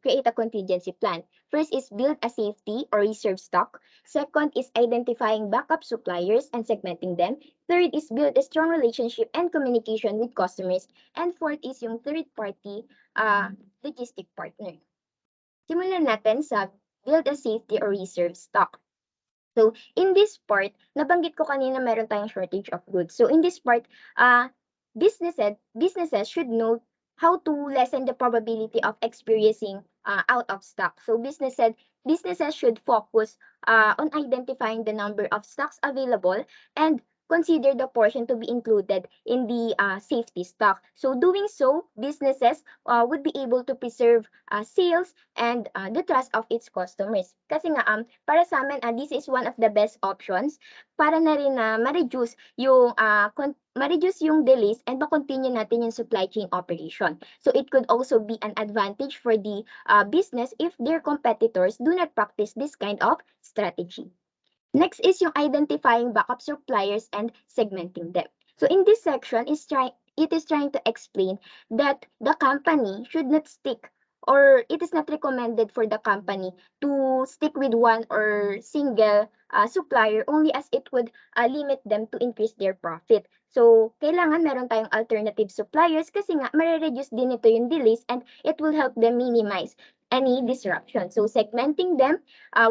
create a contingency plan. First is build a safety or reserve stock. Second is identifying backup suppliers and segmenting them. Third is build a strong relationship and communication with customers. And fourth is yung third party logistic partner. Simulan natin sa build a safety or reserve stock. So in this part, nabanggit ko kanina meron tayong shortage of goods. So in this part, businesses should know how to lessen the probability of experiencing out of stock. So businesses should focus on identifying the number of stocks available and consider the portion to be included in the safety stock. So doing so, businesses would be able to preserve sales and the trust of its customers. Kasi nga, para sa amin, this is one of the best options para na rin ma-reduce yung delays and ma-continue natin yung supply chain operation. So it could also be an advantage for the business if their competitors do not practice this kind of strategy. Next is yung identifying backup suppliers and segmenting them. So in this section, it is trying to explain that the company should not stick, or it is not recommended for the company to stick with one or single supplier only, as it would limit them to increase their profit. So kailangan meron tayong alternative suppliers kasi nga ma-reduce din ito yung delays and it will help them minimize any disruption. So segmenting them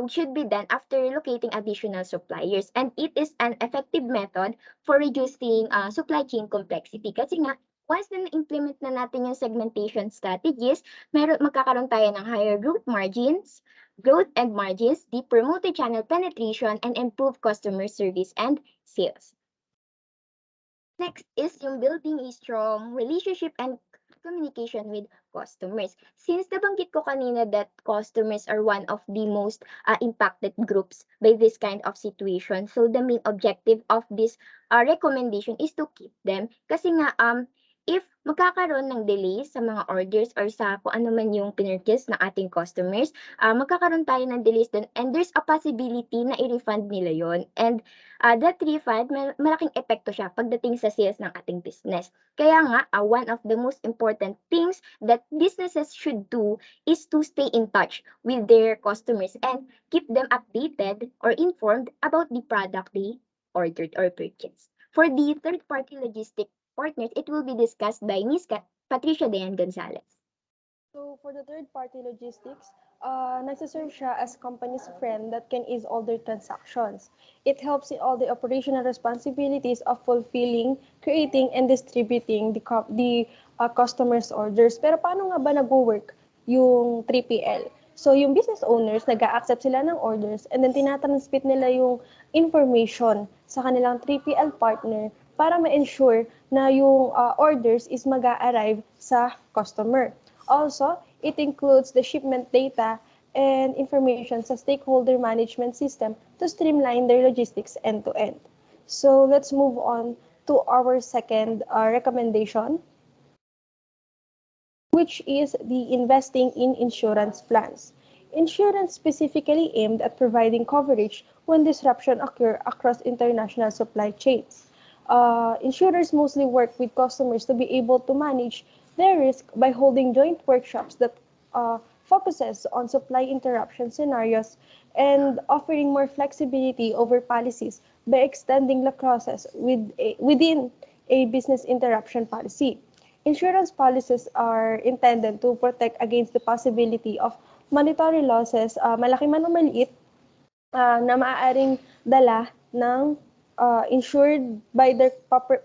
should be done after locating additional suppliers, and it is an effective method for reducing supply chain complexity. Kasi nga, once na na-implement na natin yung segmentation strategies, magkakaroon tayo ng higher group margins, growth and margins, deeper multi-channel penetration, and improved customer service and sales. Next is yung building a strong relationship and communication with customers. Since nabanggit ko kanina that customers are one of the most impacted groups by this kind of situation, so the main objective of this recommendation is to keep them. Kasi nga, if magkakaroon ng delay sa mga orders or sa kung ano man yung pinurchase ng ating customers, magkakaroon tayo ng delays dun and there's a possibility na i-refund nila yon. And that refund, malaking epekto siya pagdating sa sales ng ating business. Kaya nga, one of the most important things that businesses should do is to stay in touch with their customers and keep them updated or informed about the product they ordered or purchased. For the third-party logistic partners, it will be discussed by Ms. Patricia Dayan Gonzalez. So for the third-party logistics, nagsaserve siya as company's friend that can ease all their transactions. It helps in all the operational responsibilities of fulfilling, creating, and distributing the customer's orders. Pero paano nga ba nag-work yung 3PL? So yung business owners, nag-accept sila ng orders and then tinatransmit nila yung information sa kanilang 3PL partner para ma-ensure na yung orders is mag-a-arrive sa customer. Also, it includes the shipment data and information sa stakeholder management system to streamline their logistics end-to-end. So let's move on to our second recommendation, which is the investing in insurance plans. Insurance specifically aimed at providing coverage when disruption occur across international supply chains. Insurers mostly work with customers to be able to manage their risk by holding joint workshops that focuses on supply interruption scenarios and offering more flexibility over policies by extending the process within a business interruption policy. Insurance policies are intended to protect against the possibility of monetary losses, malaki man o maliit, na maaaring dala ng insured by their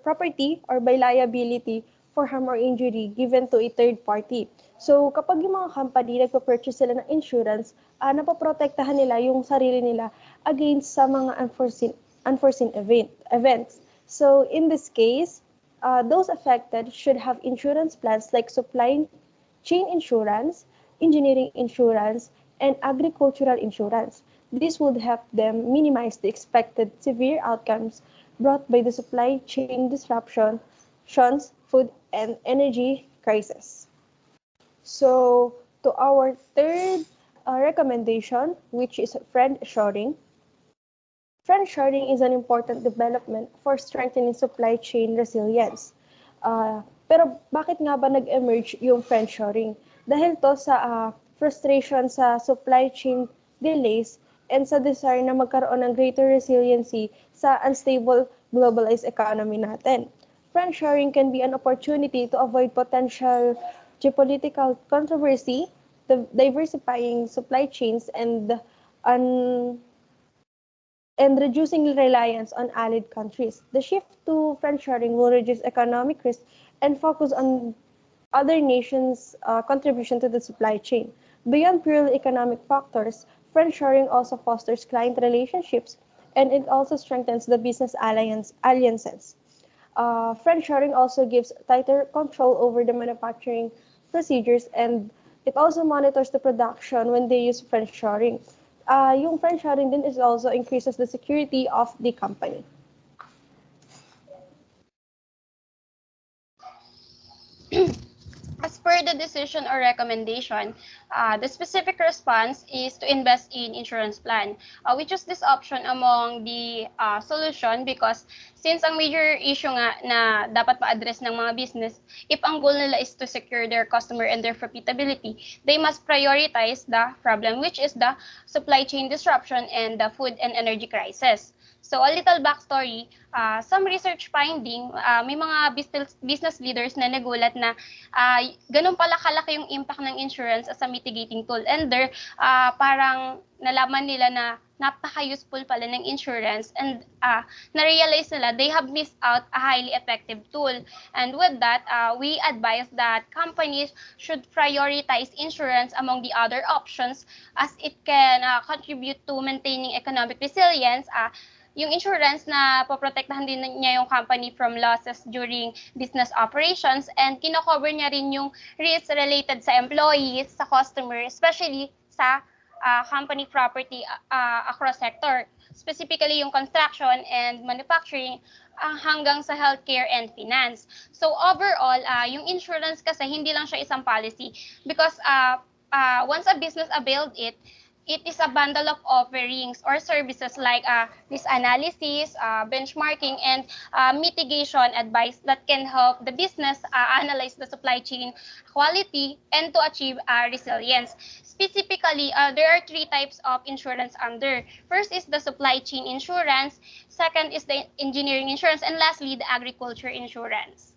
property or by liability for harm or injury given to a third party. So kapag yung mga company nagpa-purchase sila ng insurance, napoprotektahan nila yung sarili nila against sa mga unforeseen events. So in this case, those affected should have insurance plans like supply chain insurance, engineering insurance, and agricultural insurance. This would help them minimize the expected severe outcomes brought by the supply chain disruptions, food and energy crisis. So, to our third recommendation, which is friendshoring. Friendshoring is an important development for strengthening supply chain resilience. Pero bakit nga ba nag-emerge yung friendshoring? Dahil to sa frustration sa supply chain delays and sa desire na magkaroon ng greater resiliency sa unstable globalized economy natin. Friendshoring can be an opportunity to avoid potential geopolitical controversy, diversifying supply chains, and reducing reliance on allied countries. The shift to friendshoring will reduce economic risk and focus on other nations' contribution to the supply chain. Beyond purely economic factors, friendshoring also fosters client relationships and it also strengthens the business alliances. Friendshoring also gives tighter control over the manufacturing procedures and it also monitors the production when they use friendshoring. Yung friendshoring din is also increases the security of the company. As per the decision or recommendation, the specific response is to invest in insurance plan. We choose this option among the solution because since ang major issue nga na dapat ma-address ng mga business, if ang goal nila is to secure their customer and their profitability, they must prioritize the problem, which is the supply chain disruption and the food and energy crisis. So a little backstory, some research finding, may mga business leaders na nagulat na ganun pala kalaki yung impact ng insurance as a mitigating tool. And there, parang nalaman nila na napaka-useful pala ng insurance, and na-realize nila they have missed out a highly effective tool. And with that, we advise that companies should prioritize insurance among the other options as it can contribute to maintaining economic resilience. Yung insurance na poprotektahan din niya yung company from losses during business operations, and kino-cover niya rin yung risks related sa employees, sa customer, especially sa company property across sector, specifically yung construction and manufacturing hanggang sa healthcare and finance. So overall, yung insurance kasi hindi lang siya isang policy because once a business availed it is a bundle of offerings or services like risk analysis, benchmarking, and mitigation advice that can help the business analyze the supply chain quality and to achieve resilience. Specifically, there are 3 types of insurance under. First is the supply chain insurance, second is the engineering insurance, and lastly, the agriculture insurance.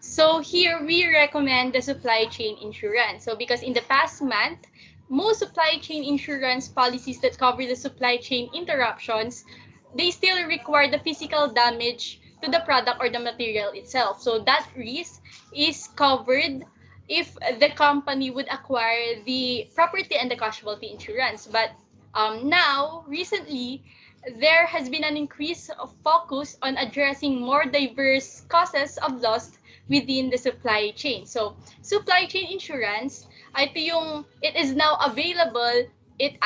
So here we recommend the supply chain insurance. So because in the past month, most supply chain insurance policies that cover the supply chain interruptions, they still require the physical damage to the product or the material itself. So that risk is covered if the company would acquire the property and the casualty insurance. But now, recently, there has been an increase of focus on addressing more diverse causes of loss within the supply chain. So, supply chain insurance, it is now available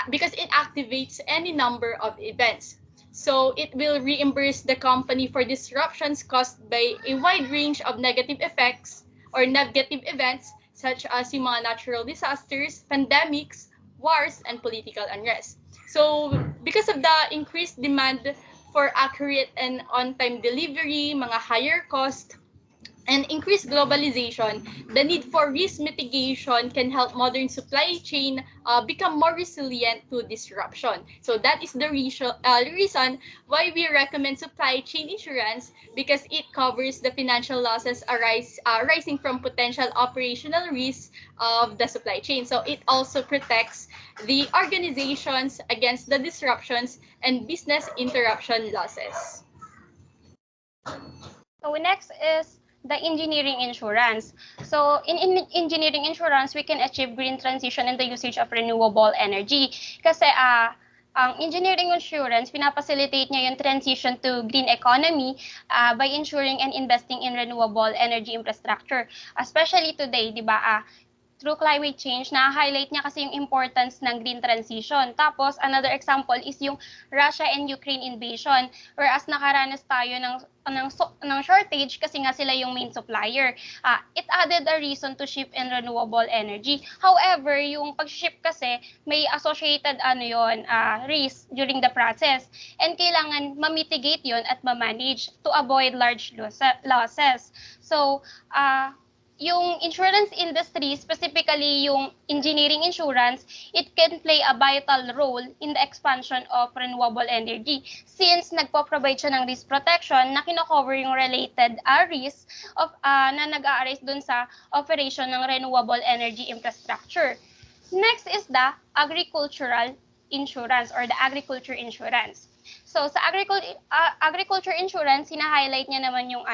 because it activates any number of events. So, it will reimburse the company for disruptions caused by a wide range of negative effects or negative events such as yung mga natural disasters, pandemics, wars, and political unrest. So, because of the increased demand for accurate and on-time delivery, mga higher cost, and increased globalization, the need for risk mitigation can help modern supply chain become more resilient to disruption. So that is the reason why we recommend supply chain insurance, because it covers the financial losses arising from potential operational risks of the supply chain. So it also protects the organizations against the disruptions and business interruption losses. So next is the engineering insurance. So in engineering insurance, we can achieve green transition and the usage of renewable energy. Kasi ang engineering insurance, pinapacilitate niya yung transition to green economy by ensuring and investing in renewable energy infrastructure. Especially today, di ba, through climate change, na-highlight niya kasi yung importance ng green transition. Tapos, another example is yung Russia and Ukraine invasion, whereas nakaranas tayo ng shortage kasi nga sila yung main supplier. It added a reason to ship in renewable energy. However, yung pag-ship kasi may associated risk during the process, and kailangan ma-mitigate yun at ma-manage to avoid large losses. So, yung insurance industry, specifically yung engineering insurance, it can play a vital role in the expansion of renewable energy since nagpo-provide siya ng risk protection na kino-cover yung related risk na nag-a-arise dun sa operation ng renewable energy infrastructure. Next is the agricultural insurance or the agriculture insurance. So sa agriculture insurance, hina-highlight niya naman yung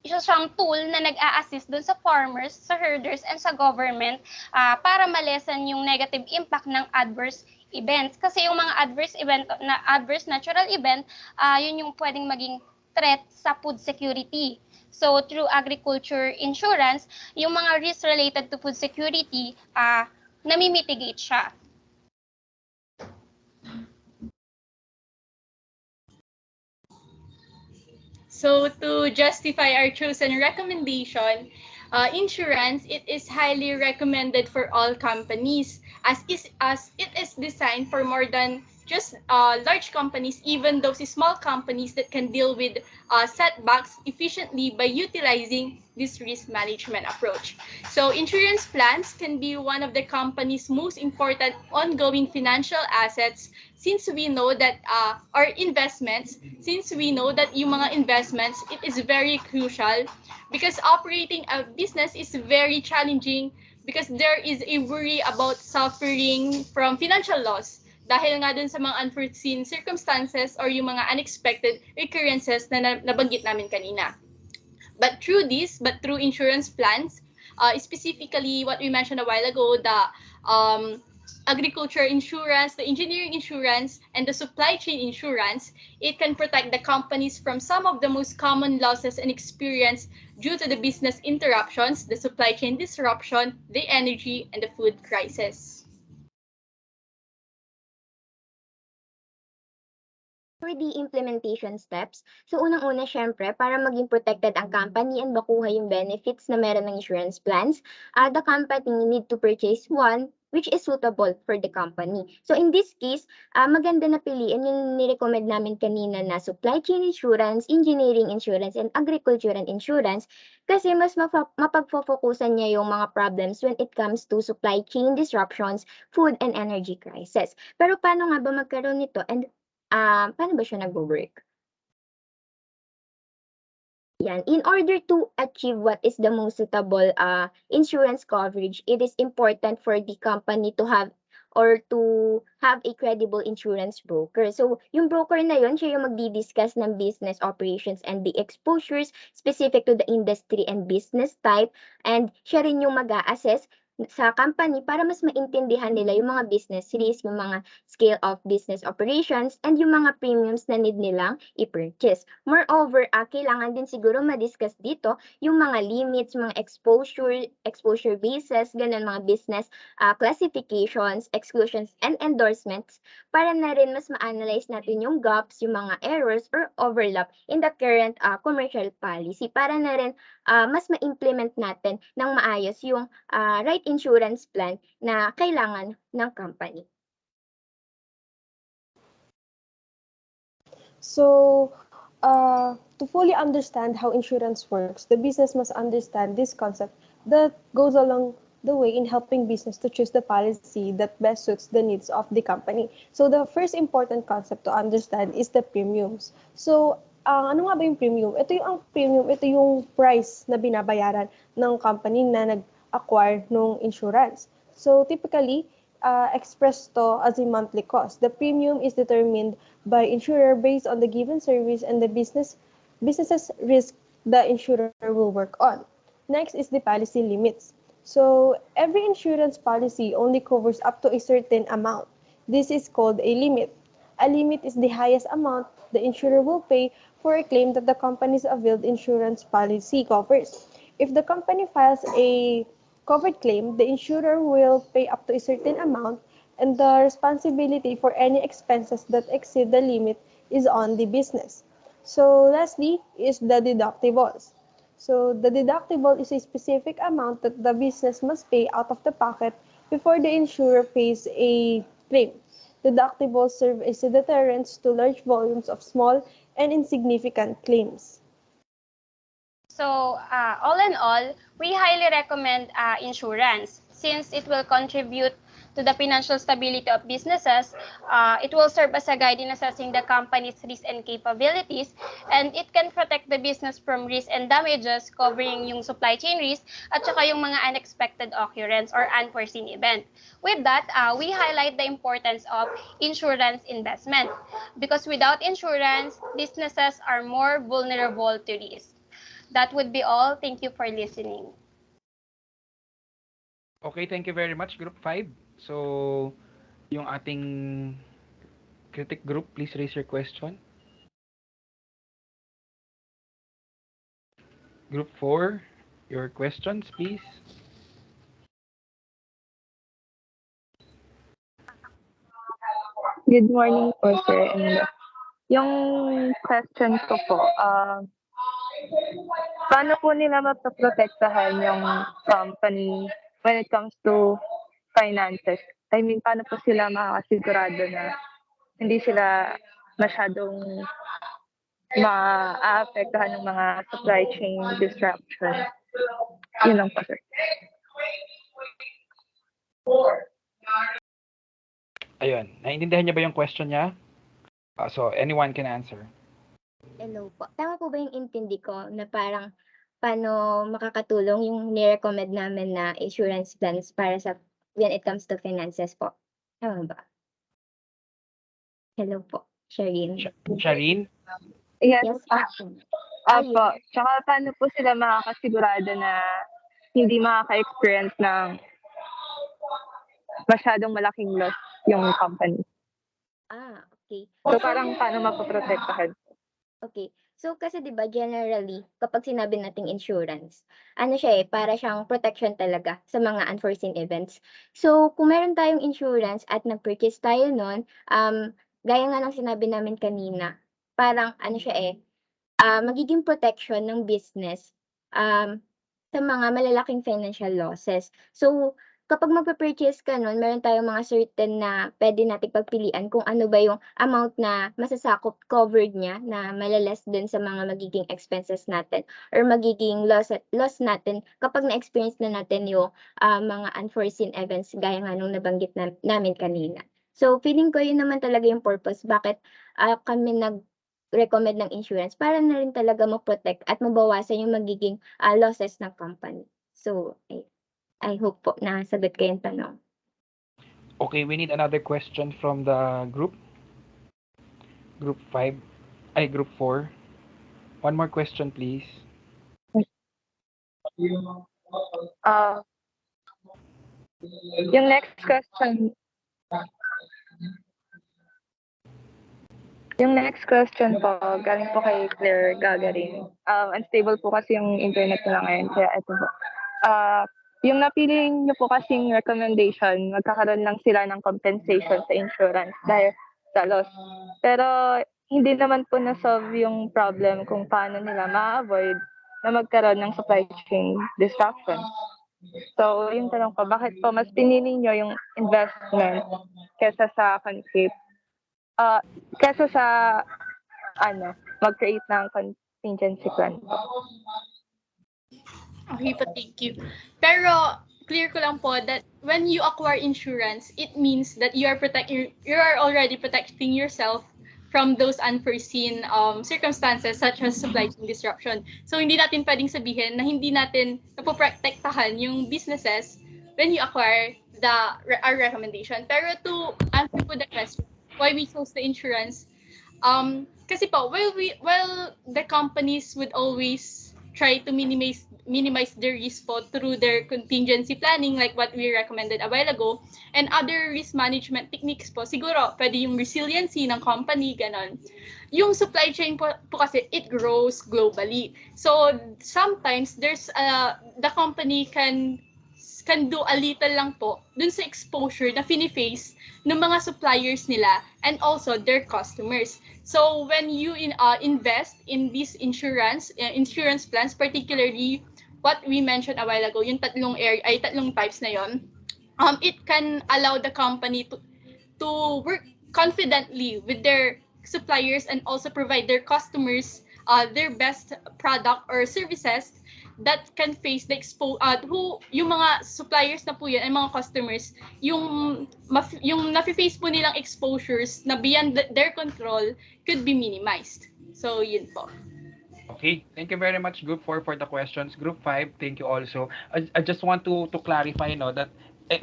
isa siyang tool na nag-a-assist dun sa farmers, sa herders, and sa government para ma-lessen yung negative impact ng adverse events. Kasi yung mga adverse natural event, yun yung pwedeng maging threat sa food security. So through agriculture insurance, yung mga risks related to food security, nami-mitigate siya. So to justify our chosen recommendation, insurance, it is highly recommended for all companies as it is designed for more than just large companies, even those small companies that can deal with setbacks efficiently by utilizing this risk management approach. So insurance plans can be one of the company's most important ongoing financial assets since we know that yung mga investments, it is very crucial because operating a business is very challenging because there is a worry about suffering from financial loss dahil nga dun sa mga unforeseen circumstances or yung mga unexpected recurrences na nabanggit namin kanina. But through insurance plans, specifically what we mentioned a while ago, the agriculture insurance, the engineering insurance, and the supply chain insurance, it can protect the companies from some of the most common losses and experience due to the business interruptions, the supply chain disruption, the energy, and the food crisis. For the implementation steps, so unang-una syempre, para maging protected ang company and makuha yung benefits na meron ng insurance plans, the company need to purchase one which is suitable for the company. So in this case, maganda na piliin yung nirecommend namin kanina na supply chain insurance, engineering insurance, and agricultural insurance kasi mas mapagfocusan niya yung mga problems when it comes to supply chain disruptions, food and energy crisis. Pero paano nga ba magkaroon nito and paano ba siya nagwo-work? Yan. In order to achieve what is the most suitable insurance coverage, it is important for the company to have a credible insurance broker. So, yung broker na yun, siya yung magdi-discuss ng business operations and the exposures specific to the industry and business type. And siya rin yung mag-a-assess sa company para mas maintindihan nila yung mga business risk, yung mga scale of business operations, and yung mga premiums na need nilang i-purchase. Moreover, kailangan din siguro ma-discuss dito yung mga limits, mga exposure bases, ganun mga business classifications, exclusions, and endorsements para na rin mas ma-analyze natin yung gaps, yung mga errors or overlap in the current commercial policy para na rin mas ma-implement natin ng maayos yung right insurance plan na kailangan ng company. So, to fully understand how insurance works, the business must understand this concept that goes along the way in helping business to choose the policy that best suits the needs of the company. So, the first important concept to understand is the premiums. So, ano nga ba yung premium? Ito yung price na binabayaran ng company na nag-acquire ng insurance. So, typically, expressed to as a monthly cost. The premium is determined by insurer based on the given service and the business's risk the insurer will work on. Next is the policy limits. So every insurance policy only covers up to a certain amount. This is called a limit. A limit is the highest amount the insurer will pay for a claim that the company's availed insurance policy covers. If the company files a covered claim, the insurer will pay up to a certain amount, and the responsibility for any expenses that exceed the limit is on the business. So lastly is the deductibles. So the deductible is a specific amount that the business must pay out of the pocket before the insurer pays a claim. Deductibles serve as a deterrent to large volumes of small and insignificant claims. So, all in all, we highly recommend insurance since it will contribute to the financial stability of businesses. It will serve as a guide in assessing the company's risk and capabilities, and it can protect the business from risk and damages covering yung supply chain risk at saka yung mga unexpected occurrence or unforeseen event. With that, we highlight the importance of insurance investment because without insurance, businesses are more vulnerable to risk. That would be all. Thank you for listening. Okay, thank you very much, Group 5. So, yung ating critic group, please raise your question. Group 4, your questions, please. Good morning po, sir. And yung question ko po, paano po nila mapaprotektahan yung company when it comes to finances? I mean, paano po sila makakasigurado na hindi sila masyadong maapektuhan ng mga supply chain disruption? Yun lang po, sir. Ayun, naiintindihan niya ba yung question niya? So, anyone can answer. Hello po. Tama po ba yung intindi ko na parang paano makakatulong yung ni-recommend namin na insurance plans para sa when it comes to finances po. Tama ba? Hello po, Shireen. Shireen? Yes, Yes, opo. Tsaka paano po sila makakasigurado na hindi makaka-experience ng masyadong malaking loss yung company? Okay. So parang paano mapoprotektahan? Okay. So kasi 'di ba generally kapag sinabi nating insurance, ano siya para siyang protection talaga sa mga unforeseen events. So kung meron tayong insurance at nag-purchase tayo nun, gaya nga ng sinabi namin kanina, parang ano siya magiging protection ng business sa mga malalaking financial losses. So kapag magpe-purchase ka nun, meron tayong mga certain na pwede nating pagpilian kung ano ba yung amount na masasakop covered niya na malaless dun sa mga magiging expenses natin or magiging loss natin kapag na-experience na natin yung mga unforeseen events gaya nga nung nabanggit namin kanina. So feeling ko yun naman talaga yung purpose bakit kami recommend ng insurance para na rin talaga ma-protect at mabawasan yung magiging losses ng company. So, I hope po na sagot ko yung tanong. Okay, we need another question from the group. Group 5. Group 4. One more question, please. Yung next question. Yung next question po, galing po kay Claire Gagarin. Unstable po kasi yung internet nila ngayon, kaya ito po. Yung napiling nyo po kasing recommendation, magkakaroon lang sila ng compensation sa insurance dahil sa loss. Pero hindi naman po na-solve yung problem kung paano nila ma-avoid na magkaroon ng supply chain disruption. So, yung tanong ko, bakit po mas pinili nyo yung investment kesa sa conflict? Kesa sa mag-create ng contingency plan po. Okay po, thank you. Pero clear ko lang po that when you acquire insurance, it means that you are already protecting yourself from those unforeseen circumstances such as supply chain disruption. So hindi natin pwedeng sabihin na hindi natin napoprotektahan yung businesses when you acquire our recommendation. Pero to answer po the question, why we chose the insurance, kasi po, while the companies would always try to minimize their risk po through their contingency planning like what we recommended a while ago, and other risk management techniques po, siguro pwede yung resiliency ng company, ganon. Yung supply chain po kasi it grows globally. So sometimes there's the company can do a little lang po dun sa exposure na fini-face ng mga suppliers nila and also their customers. So when you invest in these insurance plans, particularly what we mentioned a while ago, yung tatlong types na yon, it can allow the company to work confidently with their suppliers and also provide their customers their best product or services that can face the yung mga suppliers na po yan, ay mga customers, yung nafe-face po nilang exposures na beyond their control could be minimized. So, yun po. Okay, thank you very much, Group 4, for the questions. Group 5, thank you also. I just want to clarify, that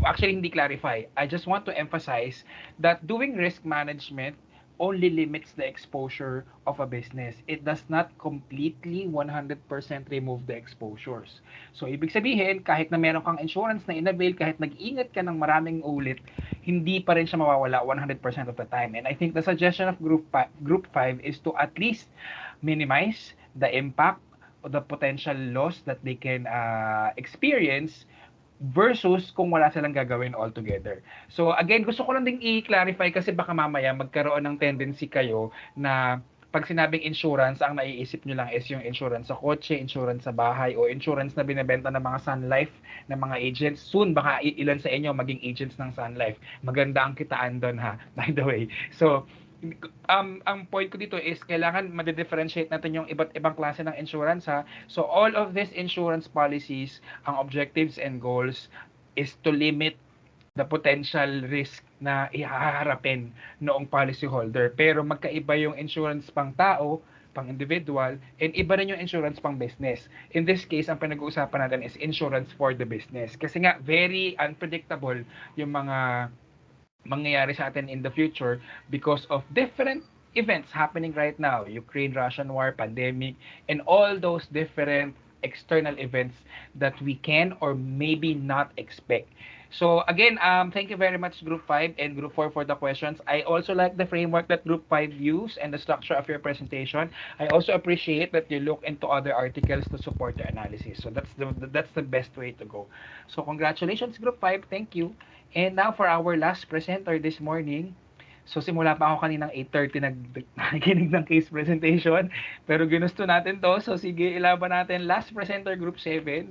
actually hindi clarify. I just want to emphasize that doing risk management only limits the exposure of a business. It does not completely 100% remove the exposures. So, ibig sabihin, kahit na meron kang insurance na inavail, kahit nag-ingat ka ng maraming ulit, hindi pa rin siya mawawala 100% of the time. And I think the suggestion of Group 5 is to at least minimize the impact or the potential loss that they can experience versus kung wala silang gagawin altogether. So again, gusto ko lang ding i-clarify kasi baka mamaya magkaroon ng tendency kayo na pag sinabing insurance, ang naiisip nyo lang is yung insurance sa kotse, insurance sa bahay, o insurance na binebenta ng mga Sun Life, ng mga agents. Soon, baka ilan sa inyo maging agents ng Sun Life. Maganda ang kitaan doon by the way. So, ang point ko dito is kailangan ma-differentiate natin yung iba't ibang klase ng insurance So all of these insurance policies, ang objectives and goals is to limit the potential risk na ihaharapin noong policyholder. Pero magkaiba yung insurance pang tao pang individual, and iba rin yung insurance pang business. In this case, ang pinag-uusapan natin is insurance for the business. Kasi nga, very unpredictable yung mga mangyayari sa atin in the future because of different events happening right now. Ukraine-Russian war, pandemic, and all those different external events that we can or maybe not expect. So again, thank you very much Group 5 and Group 4 for the questions. I also like the framework that Group 5 use and the structure of your presentation. I also appreciate that you look into other articles to support the analysis. So that's the best way to go. So congratulations Group 5. Thank you. And now for our last presenter this morning. So simula pa ako kaninang 8:30 nakikinig ng case presentation. Pero ginusto natin to. So sige, ilaban natin. Last presenter, Group 7.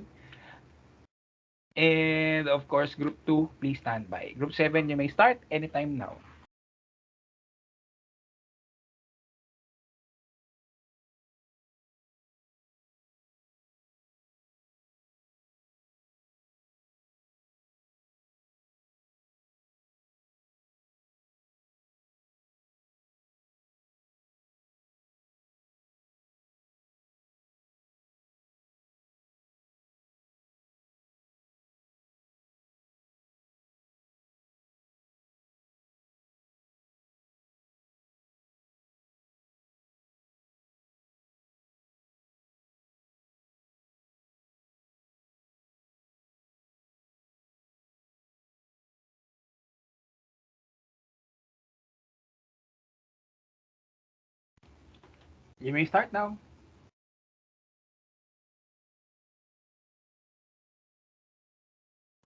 And of course, Group 2, please stand by. Group 7, you may start anytime now. You may start now.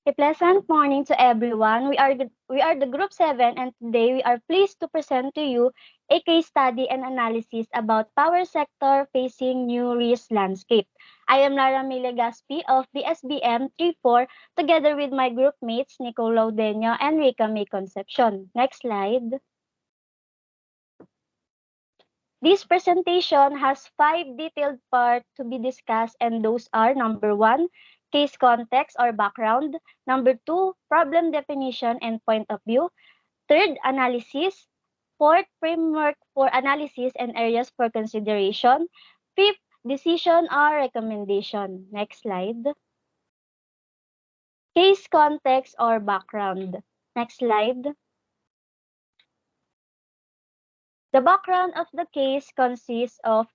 A pleasant morning to everyone. We are the Group 7 and today we are pleased to present to you a case study and analysis about power sector facing new risk landscape. I am Lara Mille Gaspi of the SBM 34 together with my group mates Nicole Laudeño and Rica May Concepcion. Next slide. This presentation has 5 detailed parts to be discussed, and those are number 1, case context or background, number 2, problem definition and point of view, third, analysis, fourth, framework for analysis and areas for consideration, fifth, decision or recommendation. Next slide. Case context or background. Next slide. The background of the case consists of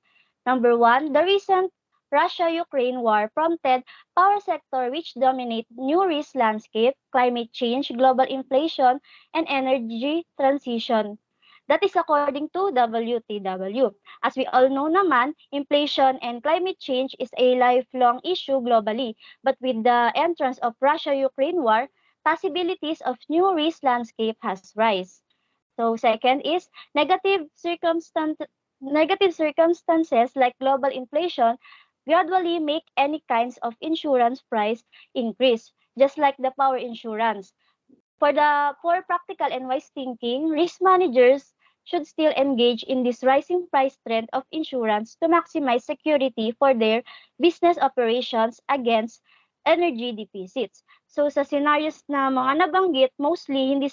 number 1, the recent Russia-Ukraine war prompted power sector which dominate new risk landscape, climate change, global inflation, and energy transition. That is according to WTW. As we all know naman, inflation and climate change is a lifelong issue globally. But with the entrance of Russia-Ukraine war, possibilities of new risk landscape has rise. So second is negative circumstances like global inflation gradually make any kinds of insurance price increase, just like the power insurance. For practical and wise thinking, risk managers should still engage in this rising price trend of insurance to maximize security for their business operations against energy deficits. So sa scenarios na mga nabanggit, mostly hindi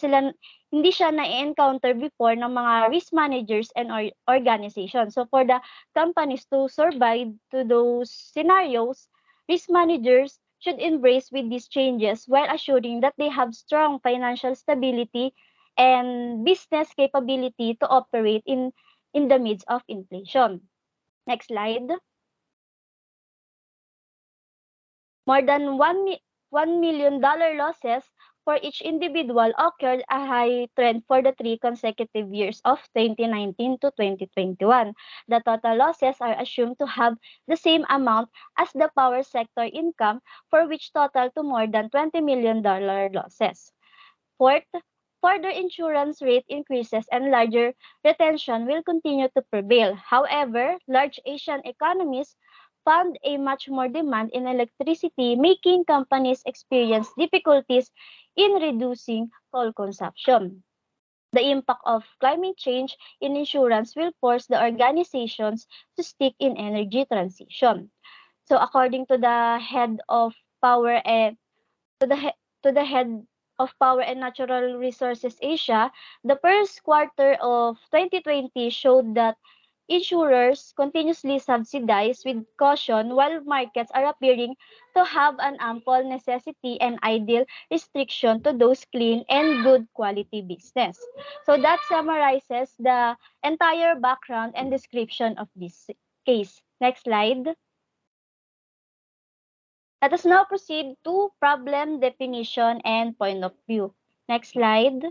siya na-encounter before ng mga risk managers and organizations. So for the companies to survive to those scenarios, risk managers should embrace with these changes while assuring that they have strong financial stability and business capability to operate in the midst of inflation. Next slide. More than $1 million losses for each individual occurred, a high trend for the 3 consecutive years of 2019 to 2021. The total losses are assumed to have the same amount as the power sector income, for which total to more than $20 million losses. Fourth, further insurance rate increases and larger retention will continue to prevail. However, large Asian economies found a much more demand in electricity, making companies experience difficulties in reducing coal consumption. The impact of climate change in insurance will force the organizations to stick in energy transition. So according to the head of power and to the head of Power and Natural Resources Asia, the first quarter of 2020 showed that insurers continuously subsidize with caution while markets are appearing to have an ample necessity and ideal restriction to those clean and good quality business. So that summarizes the entire background and description of this case. Next slide. Let us now proceed to problem definition and point of view. Next slide.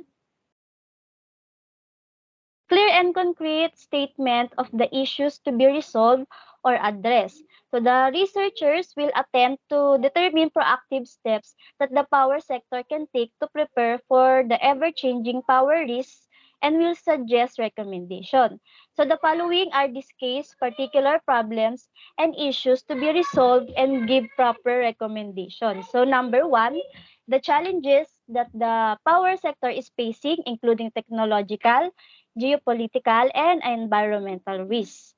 Clear and concrete statement of the issues to be resolved or addressed. So the researchers will attempt to determine proactive steps that the power sector can take to prepare for the ever-changing power risks and will suggest recommendation. So the following are this case particular problems and issues to be resolved and give proper recommendations. So number one, the challenges that the power sector is facing, including technological, geopolitical, and environmental risks.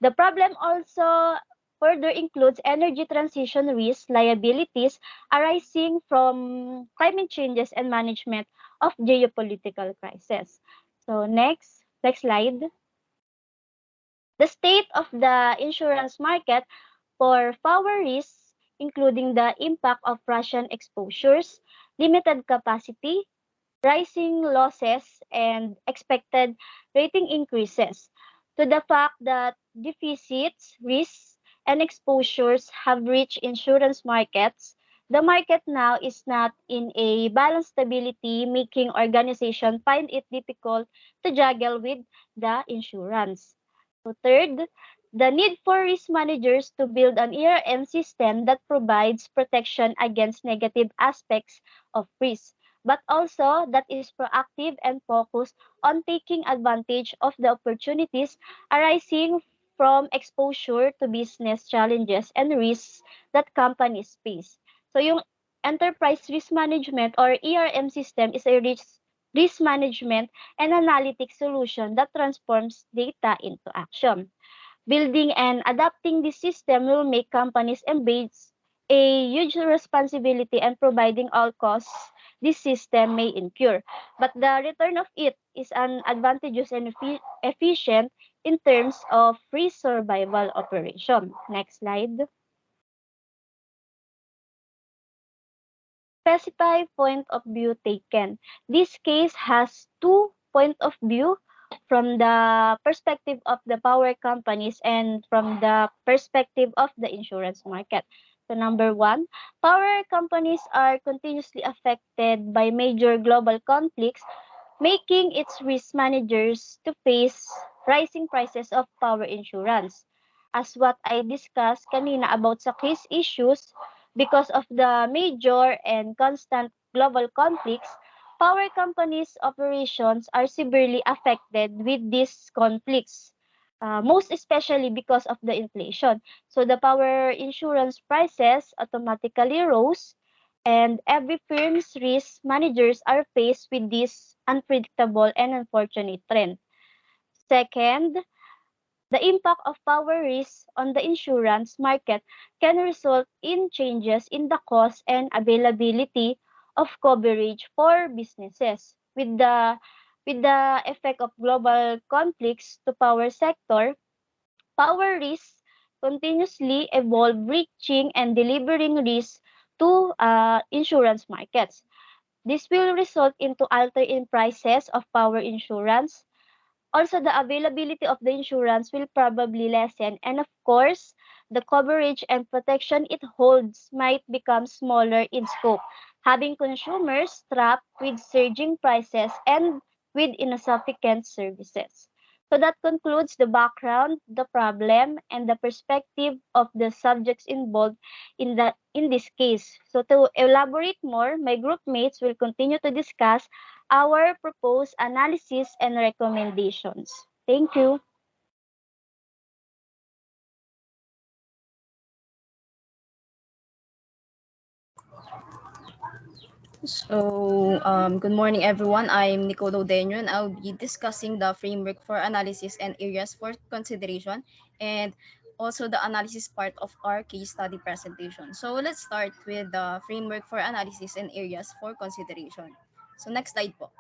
The problem also further includes energy transition risks, liabilities arising from climate changes and management of geopolitical crisis. So next slide. The state of the insurance market for power risks, including the impact of Russian exposures, limited capacity, rising losses, and expected rating increases, to the fact that deficits, risks, and exposures have reached insurance markets. The market now is not in a balanced stability, making organizations find it difficult to juggle with the insurance. So third, the need for risk managers to build an ERM system that provides protection against negative aspects of risk, but also that is proactive and focused on taking advantage of the opportunities arising from exposure to business challenges and risks that companies face. So yung enterprise risk management or ERM system is a risk management and analytics solution that transforms data into action. Building and adapting this system will make companies embrace a huge responsibility and providing all costs this system may incur. But the return of it is an advantageous and efficient in terms of free survival operation. Next slide. Specify point of view taken. This case has two point of view from the perspective of the power companies and from the perspective of the insurance market. So number one, power companies are continuously affected by major global conflicts, making its risk managers to face rising prices of power insurance. As what I discussed kanina about sa case issues, because of the major and constant global conflicts, power companies' operations are severely affected with these conflicts, most especially because of the inflation. So the power insurance prices automatically rose, and every firm's risk managers are faced with this unpredictable and unfortunate trend. Second, the impact of power risk on the insurance market can result in changes in the cost and availability of coverage for businesses. With the effect of global conflicts to power sector, power risks continuously evolve, reaching and delivering risks to insurance markets. This will result into alter in prices of power insurance. Also, the availability of the insurance will probably lessen, and of course, the coverage and protection it holds might become smaller in scope, having consumers trapped with surging prices and with insufficient services. So that concludes the background, the problem, and the perspective of the subjects involved in this case. So to elaborate more, my group mates will continue to discuss our proposed analysis and recommendations. Thank you. Good morning, everyone. I'm Nicolo Denyo, and I'll be discussing the framework for analysis and areas for consideration, and also the analysis part of our case study presentation. So let's start with the framework for analysis and areas for consideration. So next slide po.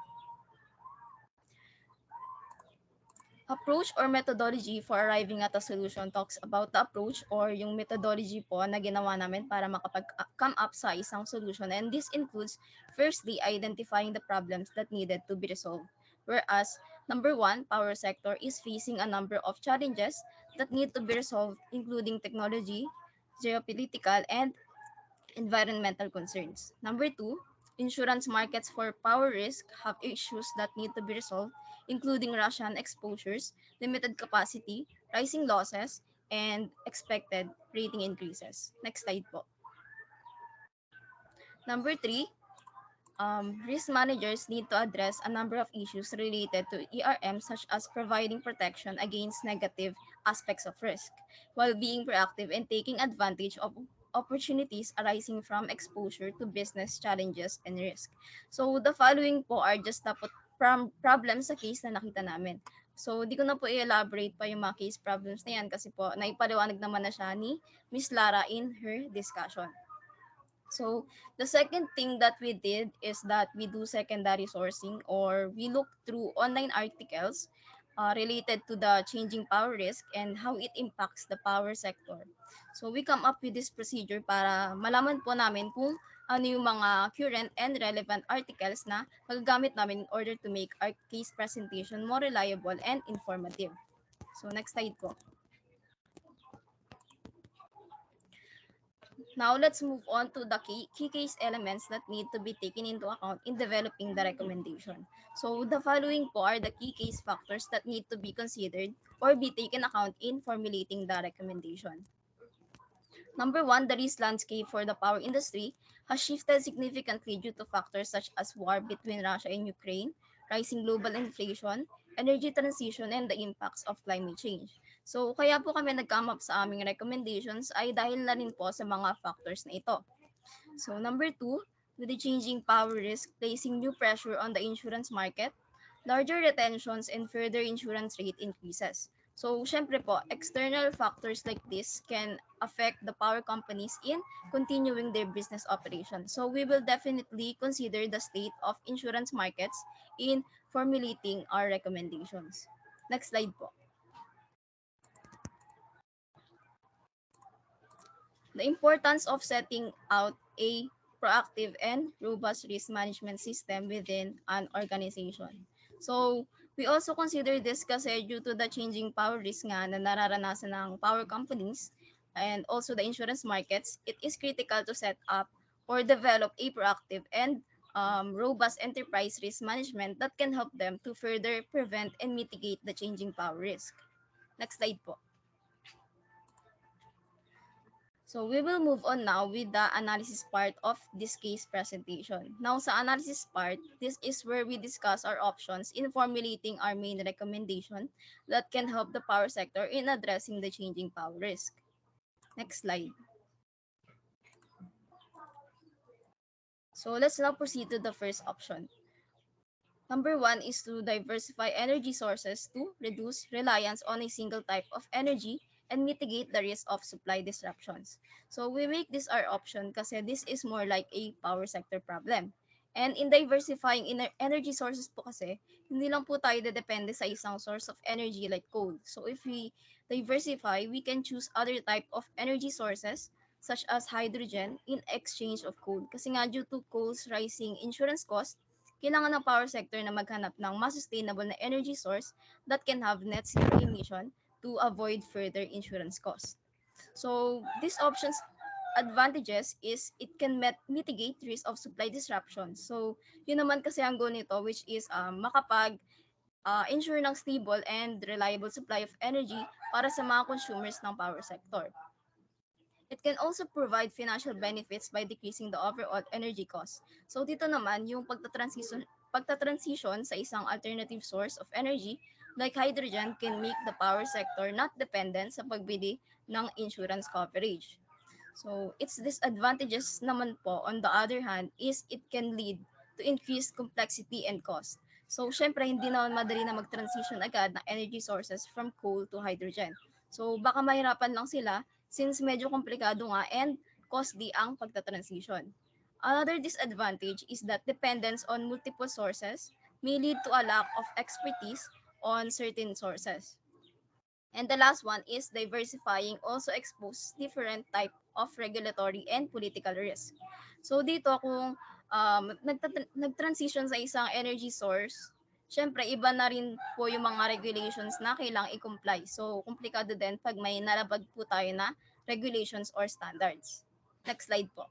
Approach or methodology for arriving at a solution talks about the approach or yung methodology po na ginawa namin para makapag-come up sa isang solution. And this includes, firstly, identifying the problems that needed to be resolved. Whereas, number one, power sector is facing a number of challenges that need to be resolved, including technology, geopolitical, and environmental concerns. Number two, insurance markets for power risk have issues that need to be resolved, including Russian exposures, limited capacity, rising losses, and expected rating increases. Next slide po. Number three, risk managers need to address a number of issues related to ERM, such as providing protection against negative aspects of risk, while being proactive and taking advantage of opportunities arising from exposure to business challenges and risk. So the following po are just the problems sa case na nakita namin. So, di ko na po i-elaborate pa yung mga case problems na yan kasi po naipaliwanag naman na siya ni Ms. Lara in her discussion. So the second thing that we did is that we do secondary sourcing, or we look through online articles related to the changing power risk and how it impacts the power sector. So we come up with this procedure para malaman po namin kung ano yung mga current and relevant articles na magagamit namin in order to make our case presentation more reliable and informative. So next slide po. Now, let's move on to the key case elements that need to be taken into account in developing the recommendation. So, the following po are the key case factors that need to be considered or be taken account in formulating the recommendation. Number one, the risk landscape for the power industry has shifted significantly due to factors such as war between Russia and Ukraine, rising global inflation, energy transition, and the impacts of climate change. So, kaya po kami nag-come up sa aming recommendations ay dahil na rin po sa mga factors na ito. So, number two, with the changing power risk placing new pressure on the insurance market, larger retentions, and further insurance rate increases. So, syempre po, external factors like this can affect the power companies in continuing their business operations. So, we will definitely consider the state of insurance markets in formulating our recommendations. Next slide po. The importance of setting out a proactive and robust risk management system within an organization. So, we also consider this kasi due to the changing power risk nga na nararanasan ng power companies and also the insurance markets, it is critical to set up or develop a proactive and robust enterprise risk management that can help them to further prevent and mitigate the changing power risk. Next slide po. So we will move on now with the analysis part of this case presentation. Now sa analysis part, this is where we discuss our options in formulating our main recommendation that can help the power sector in addressing the changing power risk. Next slide. So let's now proceed to the first option. Number one is to diversify energy sources to reduce reliance on a single type of energy and mitigate the risk of supply disruptions. So we make this our option kasi this is more like a power sector problem. And in diversifying energy sources po kasi, hindi lang po tayo depende sa isang source of energy like coal. So if we diversify, we can choose other type of energy sources such as hydrogen in exchange of coal. Kasi nga due to coal's rising insurance cost, kailangan ng power sector na maghanap ng mas sustainable na energy source that can have net zero emission to avoid further insurance costs. So this option's advantages is it can mitigate risk of supply disruptions. So yun naman kasi ang goal nito, which is ensure ng stable and reliable supply of energy para sa mga consumers ng power sector. It can also provide financial benefits by decreasing the overall energy cost. So dito naman, yung pagta-transition sa isang alternative source of energy like hydrogen can make the power sector not dependent sa pagbili ng insurance coverage. So its disadvantages naman po, on the other hand, is it can lead to increased complexity and cost. So syempre, hindi naman madali na mag-transition agad ng energy sources from coal to hydrogen. So baka mahirapan lang sila since medyo komplikado nga and costly ang pagta-transition. Another disadvantage is that dependence on multiple sources may lead to a lack of expertise on certain sources. And the last one is diversifying also expose different type of regulatory and political risk. So dito kung nag-transition sa isang energy source, syempre iba na rin po yung mga regulations na kailangang i-comply. So komplikado din pag may nalabag po tayo na regulations or standards. Next slide po.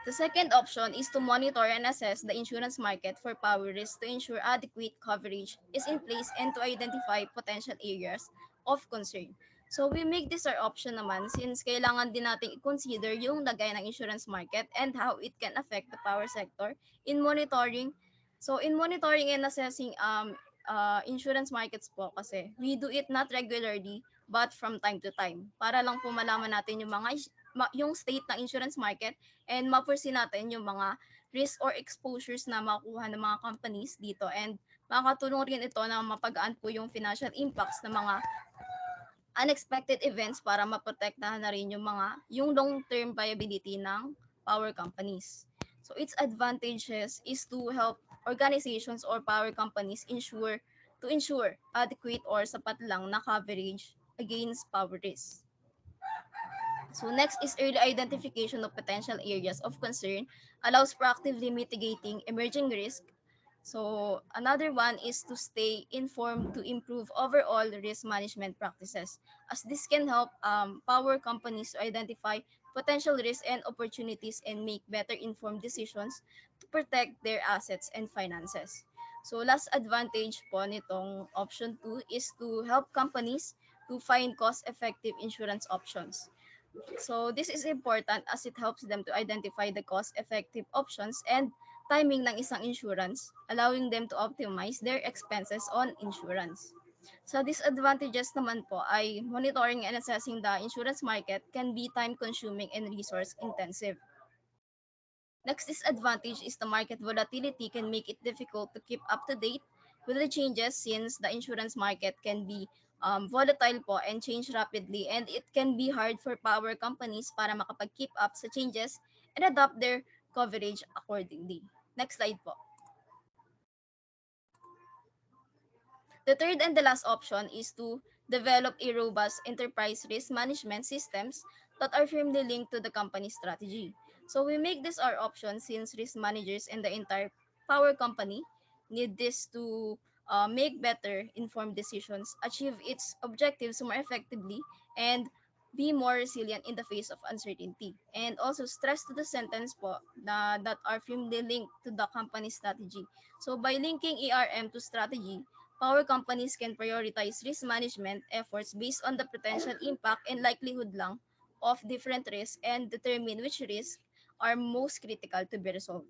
The second option is to monitor and assess the insurance market for power risk to ensure adequate coverage is in place and to identify potential areas of concern. So we make this our option naman since kailangan din natin i-consider yung lagay ng insurance market and how it can affect the power sector in monitoring. So in monitoring and assessing insurance markets po kasi we do it not regularly but from time to time para lang po malaman natin yung yung state ng insurance market and ma-foresee natin yung mga risk or exposures na makuha ng mga companies dito and makakatulong rin ito na mapagaan po yung financial impacts ng mga unexpected events para maprotektahan na rin yung long-term viability ng power companies. So its advantages is to help organizations or power companies ensure adequate or sapat lang na coverage against power risk. So next is early identification of potential areas of concern, allows proactively mitigating emerging risk. So another one is to stay informed to improve overall risk management practices, as this can help power companies to identify potential risks and opportunities and make better informed decisions to protect their assets and finances. So last advantage po nitong option 2 is to help companies to find cost-effective insurance options. So this is important as it helps them to identify the cost-effective options and timing ng isang insurance, allowing them to optimize their expenses on insurance. So disadvantages naman po ay monitoring and assessing the insurance market can be time-consuming and resource-intensive. Next disadvantage is the market volatility can make it difficult to keep up to date with the changes since the insurance market can be volatile po and change rapidly and it can be hard for power companies para makapag-keep up sa changes and adapt their coverage accordingly. Next slide po. The third and the last option is to develop a robust enterprise risk management systems that are firmly linked to the company's strategy. So we make this our option since risk managers and the entire power company need this to make better informed decisions, achieve its objectives more effectively, and be more resilient in the face of uncertainty. And also stress to the sentence po that are firmly linked to the company's strategy. So by linking ERM to strategy, power companies can prioritize risk management efforts based on the potential impact and likelihood lang of different risks and determine which risks are most critical to be resolved.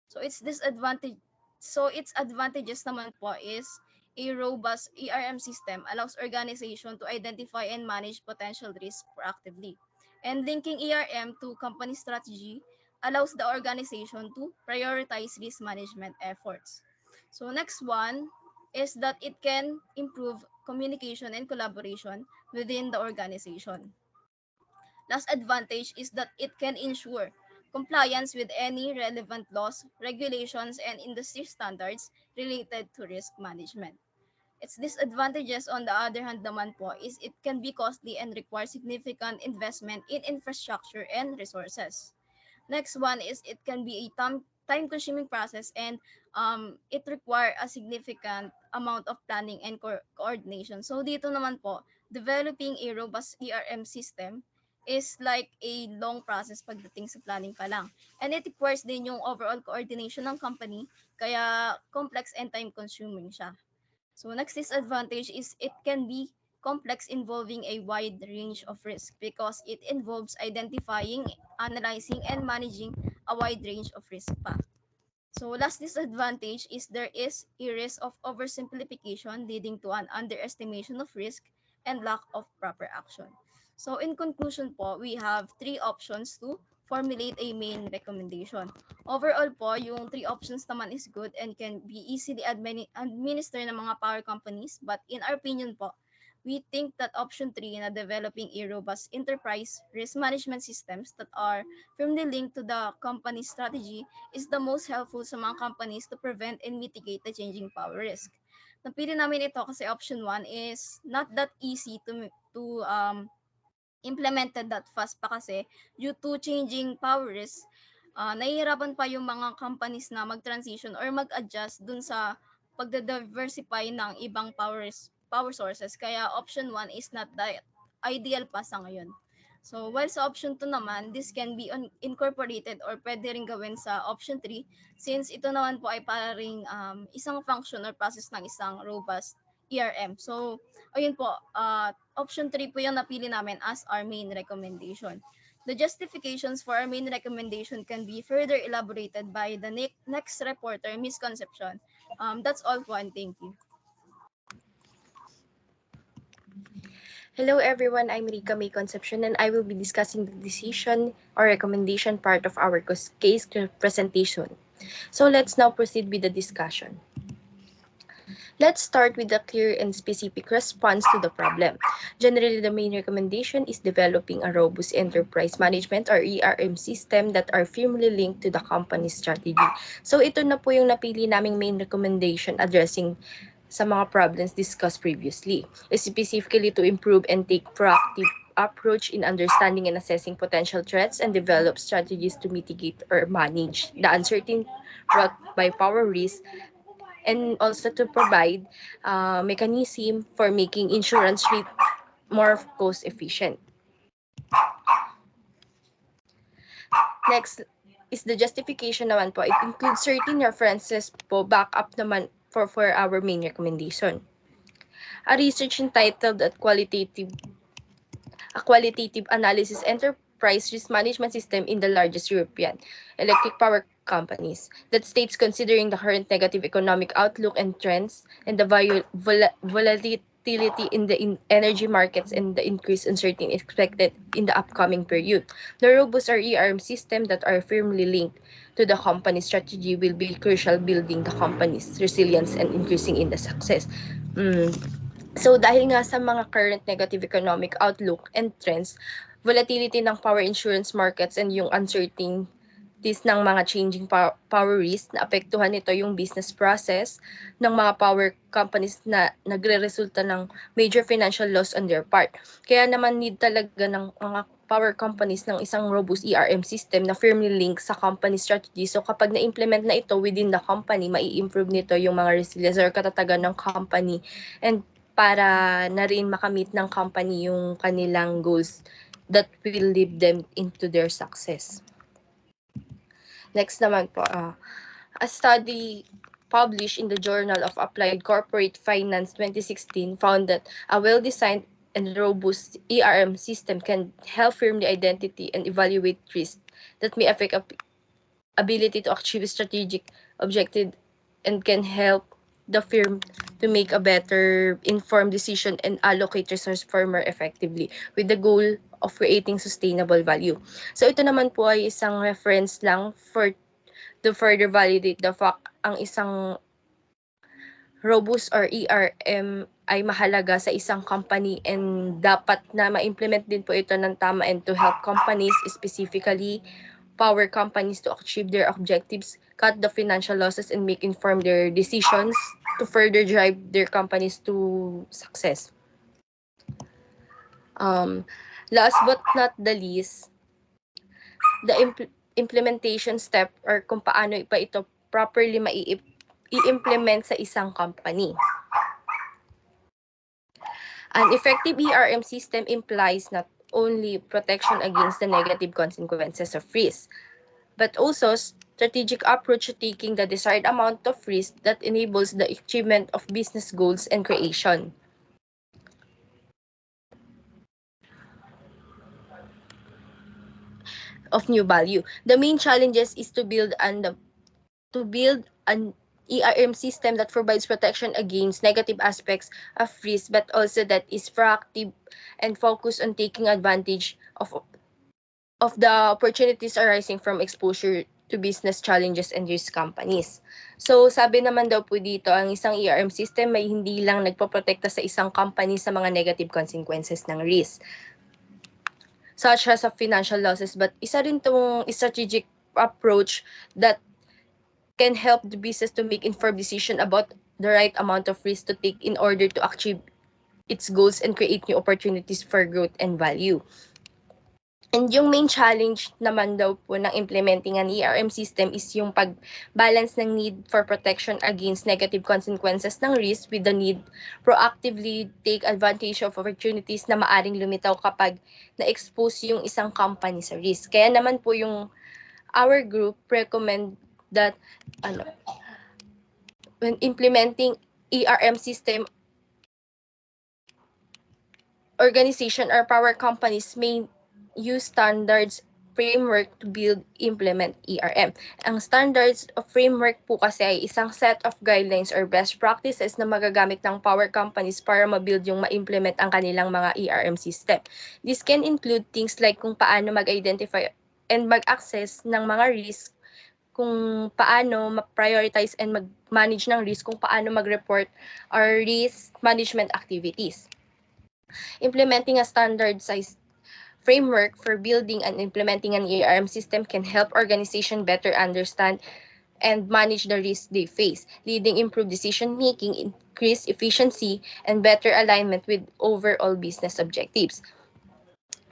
So its advantages naman po is a robust ERM system allows organization to identify and manage potential risks proactively. And linking ERM to company strategy allows the organization to prioritize risk management efforts. So next one is that it can improve communication and collaboration within the organization. Last advantage is that it can ensure compliance with any relevant laws, regulations, and industry standards related to risk management. Its disadvantages, on the other hand, naman po, is it can be costly and require significant investment in infrastructure and resources. Next one is it can be a time-consuming process and it require a significant amount of planning and coordination. So dito naman po, developing a robust ERM system is like a long process pagdating sa planning pa lang. And it requires din yung overall coordination ng company, kaya complex and time-consuming siya. So next disadvantage is it can be complex involving a wide range of risk because it involves identifying, analyzing, and managing a wide range of risk pa. So last disadvantage is there is a risk of oversimplification leading to an underestimation of risk and lack of proper action. So in conclusion po, we have 3 options to formulate a main recommendation. Overall po, yung 3 options naman is good and can be easily administered ng mga power companies, but in our opinion po, we think that option 3 na developing a robust enterprise risk management systems that are firmly linked to the company's strategy is the most helpful sa mga companies to prevent and mitigate the changing power risk. Napili namin ito kasi option 1 is not that easy to implemented that fast pa kasi due to changing power risk, nahihirapan pa yung mga companies na mag-transition or mag-adjust dun sa pagda-diversify ng ibang power sources. Kaya option 1 is not that ideal pa sa ngayon. So, while sa option 2 naman, this can be incorporated or pwede rin gawin sa option 3 since ito naman po ay parang isang function or process ng isang robust ERM. So, ayun po, option 3 po yung napili namin as our main recommendation. The justifications for our main recommendation can be further elaborated by the next reporter, Ms. Concepcion. That's all po, and thank you. Hello everyone, I'm Rika May Concepcion and I will be discussing the decision or recommendation part of our case presentation. So let's now proceed with the discussion. Let's start with a clear and specific response to the problem. Generally, the main recommendation is developing a robust enterprise management or ERM system that are firmly linked to the company's strategy. So ito na po yung napili naming main recommendation addressing sa mga problems discussed previously, specifically to improve and take proactive approach in understanding and assessing potential threats and develop strategies to mitigate or manage the uncertainty brought by power risk, and also to provide mechanism for making insurance rate more cost efficient. Next is the justification naman po. It includes certain references po back up naman for our main recommendation. A research entitled A Qualitative Analysis Enterprise Risk Management System in the largest European electric power companies that states, considering the current negative economic outlook and trends and the volatility in the energy markets and the increased uncertainty expected in the upcoming period, the robust ERM system that are firmly linked to the company's strategy will be crucial building the company's resilience and increasing in the success. So dahil nga sa mga current negative economic outlook and trends, volatility ng power insurance markets and yung uncertainties ng mga changing power risk, na apektuhan nito yung business process ng mga power companies na nagre-resulta ng major financial loss on their part. Kaya naman need talaga ng mga power companies ng isang robust ERM system na firmly linked sa company strategy. So kapag na-implement na ito within the company, mai-improve nito yung mga resilience or katatagan ng company, and para na rin makamit ng company yung kanilang goals that will lead them into their success. Next naman po, a study published in the Journal of Applied Corporate Finance 2016 found that a well-designed and robust ERM system can help firmly identify and evaluate risks that may affect ability to achieve strategic objectives and can help the firm to make a better informed decision and allocate resources more effectively with the goal of creating sustainable value. So ito naman po ay isang reference lang to further validate the fact ang isang robust or ERM ay mahalaga sa isang company and dapat na ma-implement din po ito ng tama and to help companies, specifically power companies, to achieve their objectives, cut the financial losses, and make informed their decisions to further drive their companies to success. Last but not the least, the implementation step or kung paano pa ito properly i-implement sa isang company. An effective ERM system implies not only protection against the negative consequences of risk, but also strategic approach to taking the desired amount of risk that enables the achievement of business goals and creation of new value. The main challenges is to build an ERM system that provides protection against negative aspects of risk, but also that is proactive and focused on taking advantage of the opportunities arising from exposure to business challenges and risk companies. So, sabi naman daw po dito, ang isang ERM system ay hindi lang nagpoprotekta sa isang company sa mga negative consequences ng risk, such as of financial losses, but isa rin itong strategic approach that can help the business to make informed decision about the right amount of risk to take in order to achieve its goals and create new opportunities for growth and value. And yung main challenge naman daw po ng implementing an ERM system is yung pag-balance ng need for protection against negative consequences ng risk with the need proactively take advantage of opportunities na maaring lumitaw kapag na-expose yung isang company sa risk. Kaya naman po yung our group recommend that when implementing ERM system, organization or power companies may use standards framework to build, implement ERM. Ang standards of framework po kasi ay isang set of guidelines or best practices na magagamit ng power companies para ma-build yung ma-implement ang kanilang mga ERM system. This can include things like kung paano mag-identify and mag-access ng mga risk, kung paano ma-prioritize and mag-manage ng risk, kung paano mag-report or risk management activities. Implementing a standardized framework for building and implementing an ERM system can help organizations better understand and manage the risks they face, leading improved decision-making, increased efficiency, and better alignment with overall business objectives.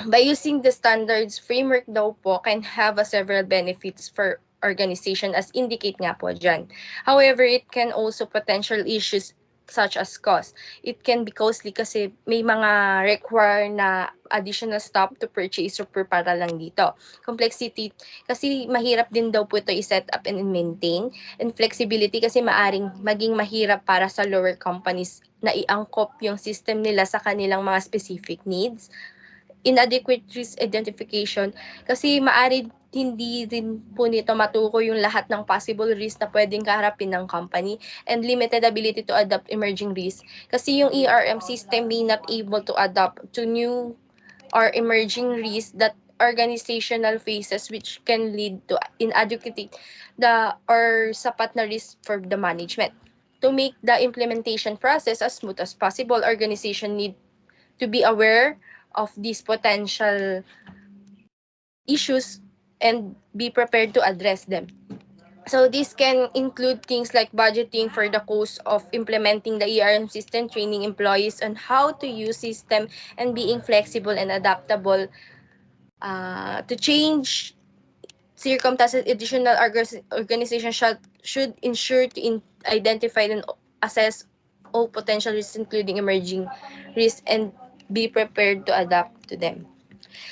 By using the standards framework daw po can have several benefits for organization as indicate nga po dyan. However, it can also potential issues such as cost. It can be costly kasi may mga require na additional stop to purchase or para lang dito. Complexity, kasi mahirap din daw po ito i-set up and maintain. And flexibility kasi maaring maging mahirap para sa lower companies na iangkop yung system nila sa kanilang mga specific needs. Inadequate risk identification kasi maaari hindi rin po nito matukoy yung lahat ng possible risk na pwedeng kaharapin ng company, and limited ability to adapt emerging risk kasi yung ERM system may not able to adapt to new or emerging risk that organizational faces, which can lead to inadequate or sapat na risk for the management. To make the implementation process as smooth as possible, organization need to be aware of these potential issues and be prepared to address them. So this can include things like budgeting for the cost of implementing the ERM system, training employees on how to use system, and being flexible and adaptable to change circumstances. Additional organization should ensure to identify and assess all potential risks, including emerging risks, and be prepared to adapt to them.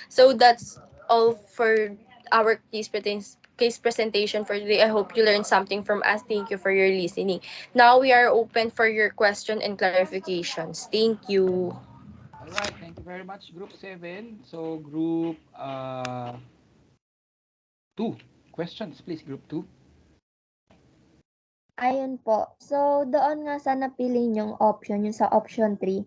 So that's all for our case presentation for today. I hope you learned something from us. Thank you for your listening. Now we are open for your question and clarifications. Thank you. All right, thank you very much, Group 7. So, Group 2. Questions, please, Group 2. Ayun po. So, doon nga sa napili niyong option, yung sa option 3,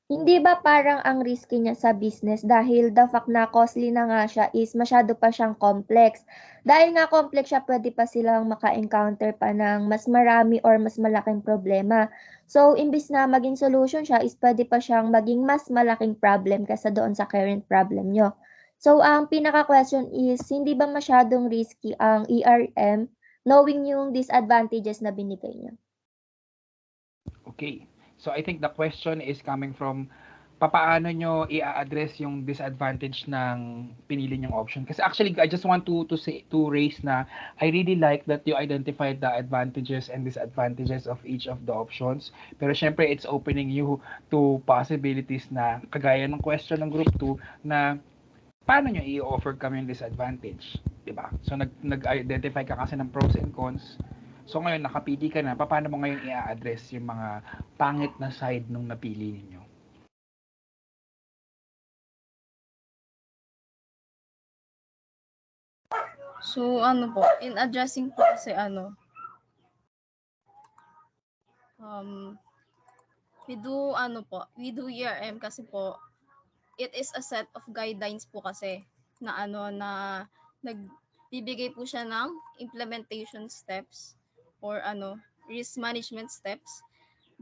hindi ba parang ang risky niya sa business dahil the fact na costly na nga siya is masyado pa siyang complex. Dahil nga complex siya, pwede pa silang maka-encounter pa ng mas marami or mas malaking problema. So, imbis na maging solution siya is pwede pa siyang maging mas malaking problem kaysa doon sa current problem nyo. So, ang pinaka-question is, hindi ba masyadong risky ang ERM knowing yung disadvantages na binigay niya? Okay. So I think the question is coming from papaano nyo i-address yung disadvantage ng pinili nyong option. Kasi actually, I just want to raise na I really like that you identified the advantages and disadvantages of each of the options. Pero syempre, it's opening you to possibilities na kagaya ng question ng group 2 na paano nyo i-overcome yung disadvantage, diba? So nag-identify ka kasi ng pros and cons. So ngayon nakapili ka na, paano mo ngayon i-address yung mga pangit na side nung napili ninyo? So ano po, in addressing po kasi we do ERM kasi po it is a set of guidelines po kasi na na bibigay po siya ng implementation steps or risk management steps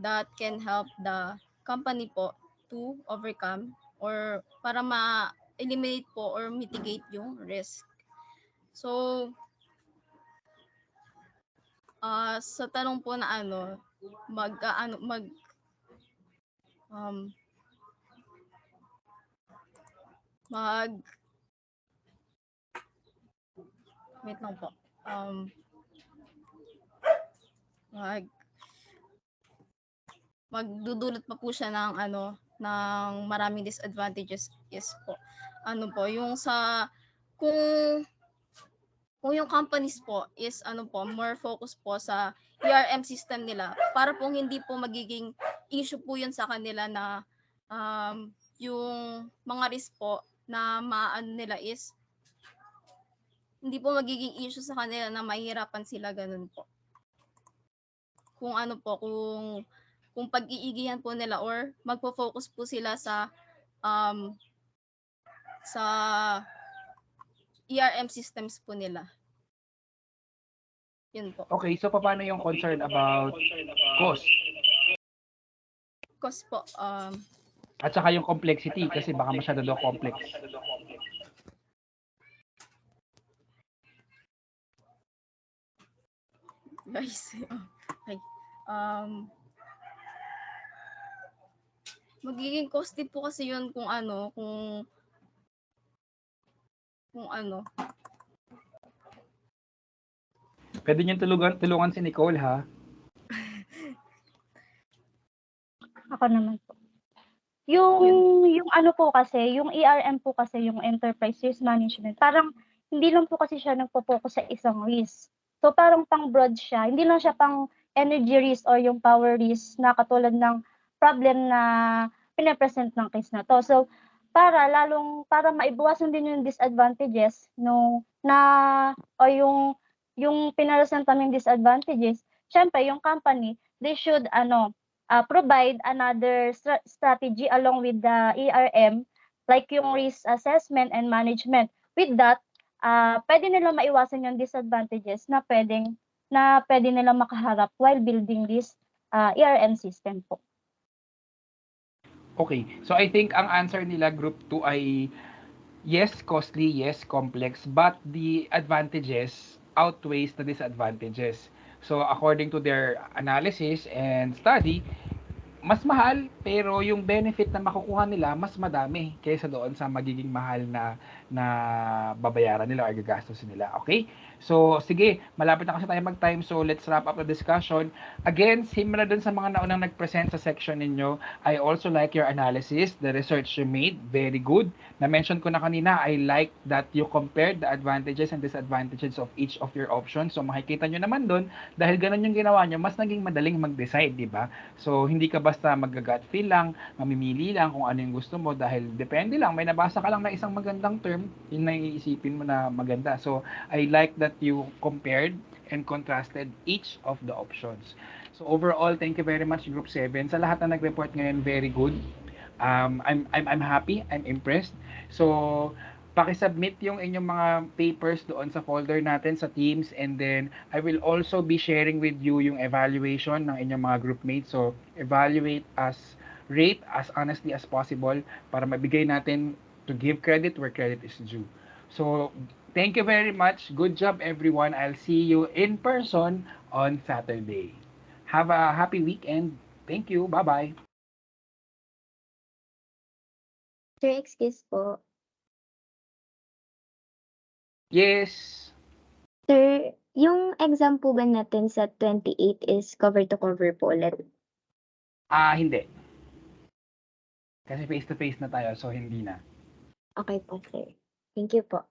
that can help the company po to overcome or para ma-eliminate po or mitigate yung risk. So, sa tanong po na wait lang po. Magdudulot pa po siya ng ng maraming disadvantages is po. Yung kung yung companies po is more focus po sa ERM system nila para po hindi po magiging issue po yun sa kanila na yung mga risk po na nila is hindi po magiging issue sa kanila na mahihirapan sila ganun po. Kung kung pag-iigihan po nila or magpo-focus po sila sa ERM systems po nila. Yun po. Okay, so paano yung concern about cost? Cost po. At saka yung complexity kasi baka masyado daw complex. Guys, okay. Magiging costly po kasi yun kung Pwede niyo tulungan si Nicole, ha? Ako naman po. Yung po kasi, yung ERM po kasi, yung Enterprise Risk Management, parang hindi lang po kasi siya nagpo-focus sa isang risk. So parang pang-broad siya. Hindi lang siya pang energy risk or yung power risk na katulad ng problem na pinapresent ng case na to. So para maibawasan din yung disadvantages yung pinapresent naming disadvantages, syempre yung company, they should provide another strategy along with the ERM, like yung risk assessment and management. With that, pwede nila maiwasan yung disadvantages na pwede nila makaharap while building this ERM system po. Okay, so I think ang answer nila group 2 ay yes, costly, yes, complex, but the advantages outweighs the disadvantages. So according to their analysis and study, mas mahal pero yung benefit na makukuha nila mas madami kaysa doon sa magiging mahal na babayaran nila or gagastusin nila. Okay? So, sige, malapit na kasi tayo mag-time, so let's wrap up the discussion. Again, similar dun sa mga naunang nag-present sa section ninyo, I also like your analysis, the research you made, very good. Na-mention ko na kanina, I like that you compared the advantages and disadvantages of each of your options. So, makikita nyo naman dun, dahil ganun yung ginawa nyo, mas naging madaling mag-decide, di ba? So, hindi ka basta mag-gut feel lang, mamimili lang kung ano yung gusto mo dahil depende lang, may nabasa ka lang na isang magandang term, yun na iisipin mo na maganda. So, I like that you compared and contrasted each of the options. So overall, thank you very much Group 7. Sa lahat na nag-report ngayon, very good. I'm happy, I'm impressed. So paki-submit yung inyong mga papers doon sa folder natin sa Teams, and then I will also be sharing with you yung evaluation ng inyong mga groupmates. So evaluate rate as honestly as possible para mabigay natin to give credit where credit is due. So thank you very much. Good job, everyone. I'll see you in person on Saturday. Have a happy weekend. Thank you. Bye-bye. Sir, excuse po. Yes. Sir, yung exam po ba natin sa 28 is cover to cover po ulit? Hindi. Kasi face-to-face na tayo, so hindi na. Okay po, sir. Thank you po.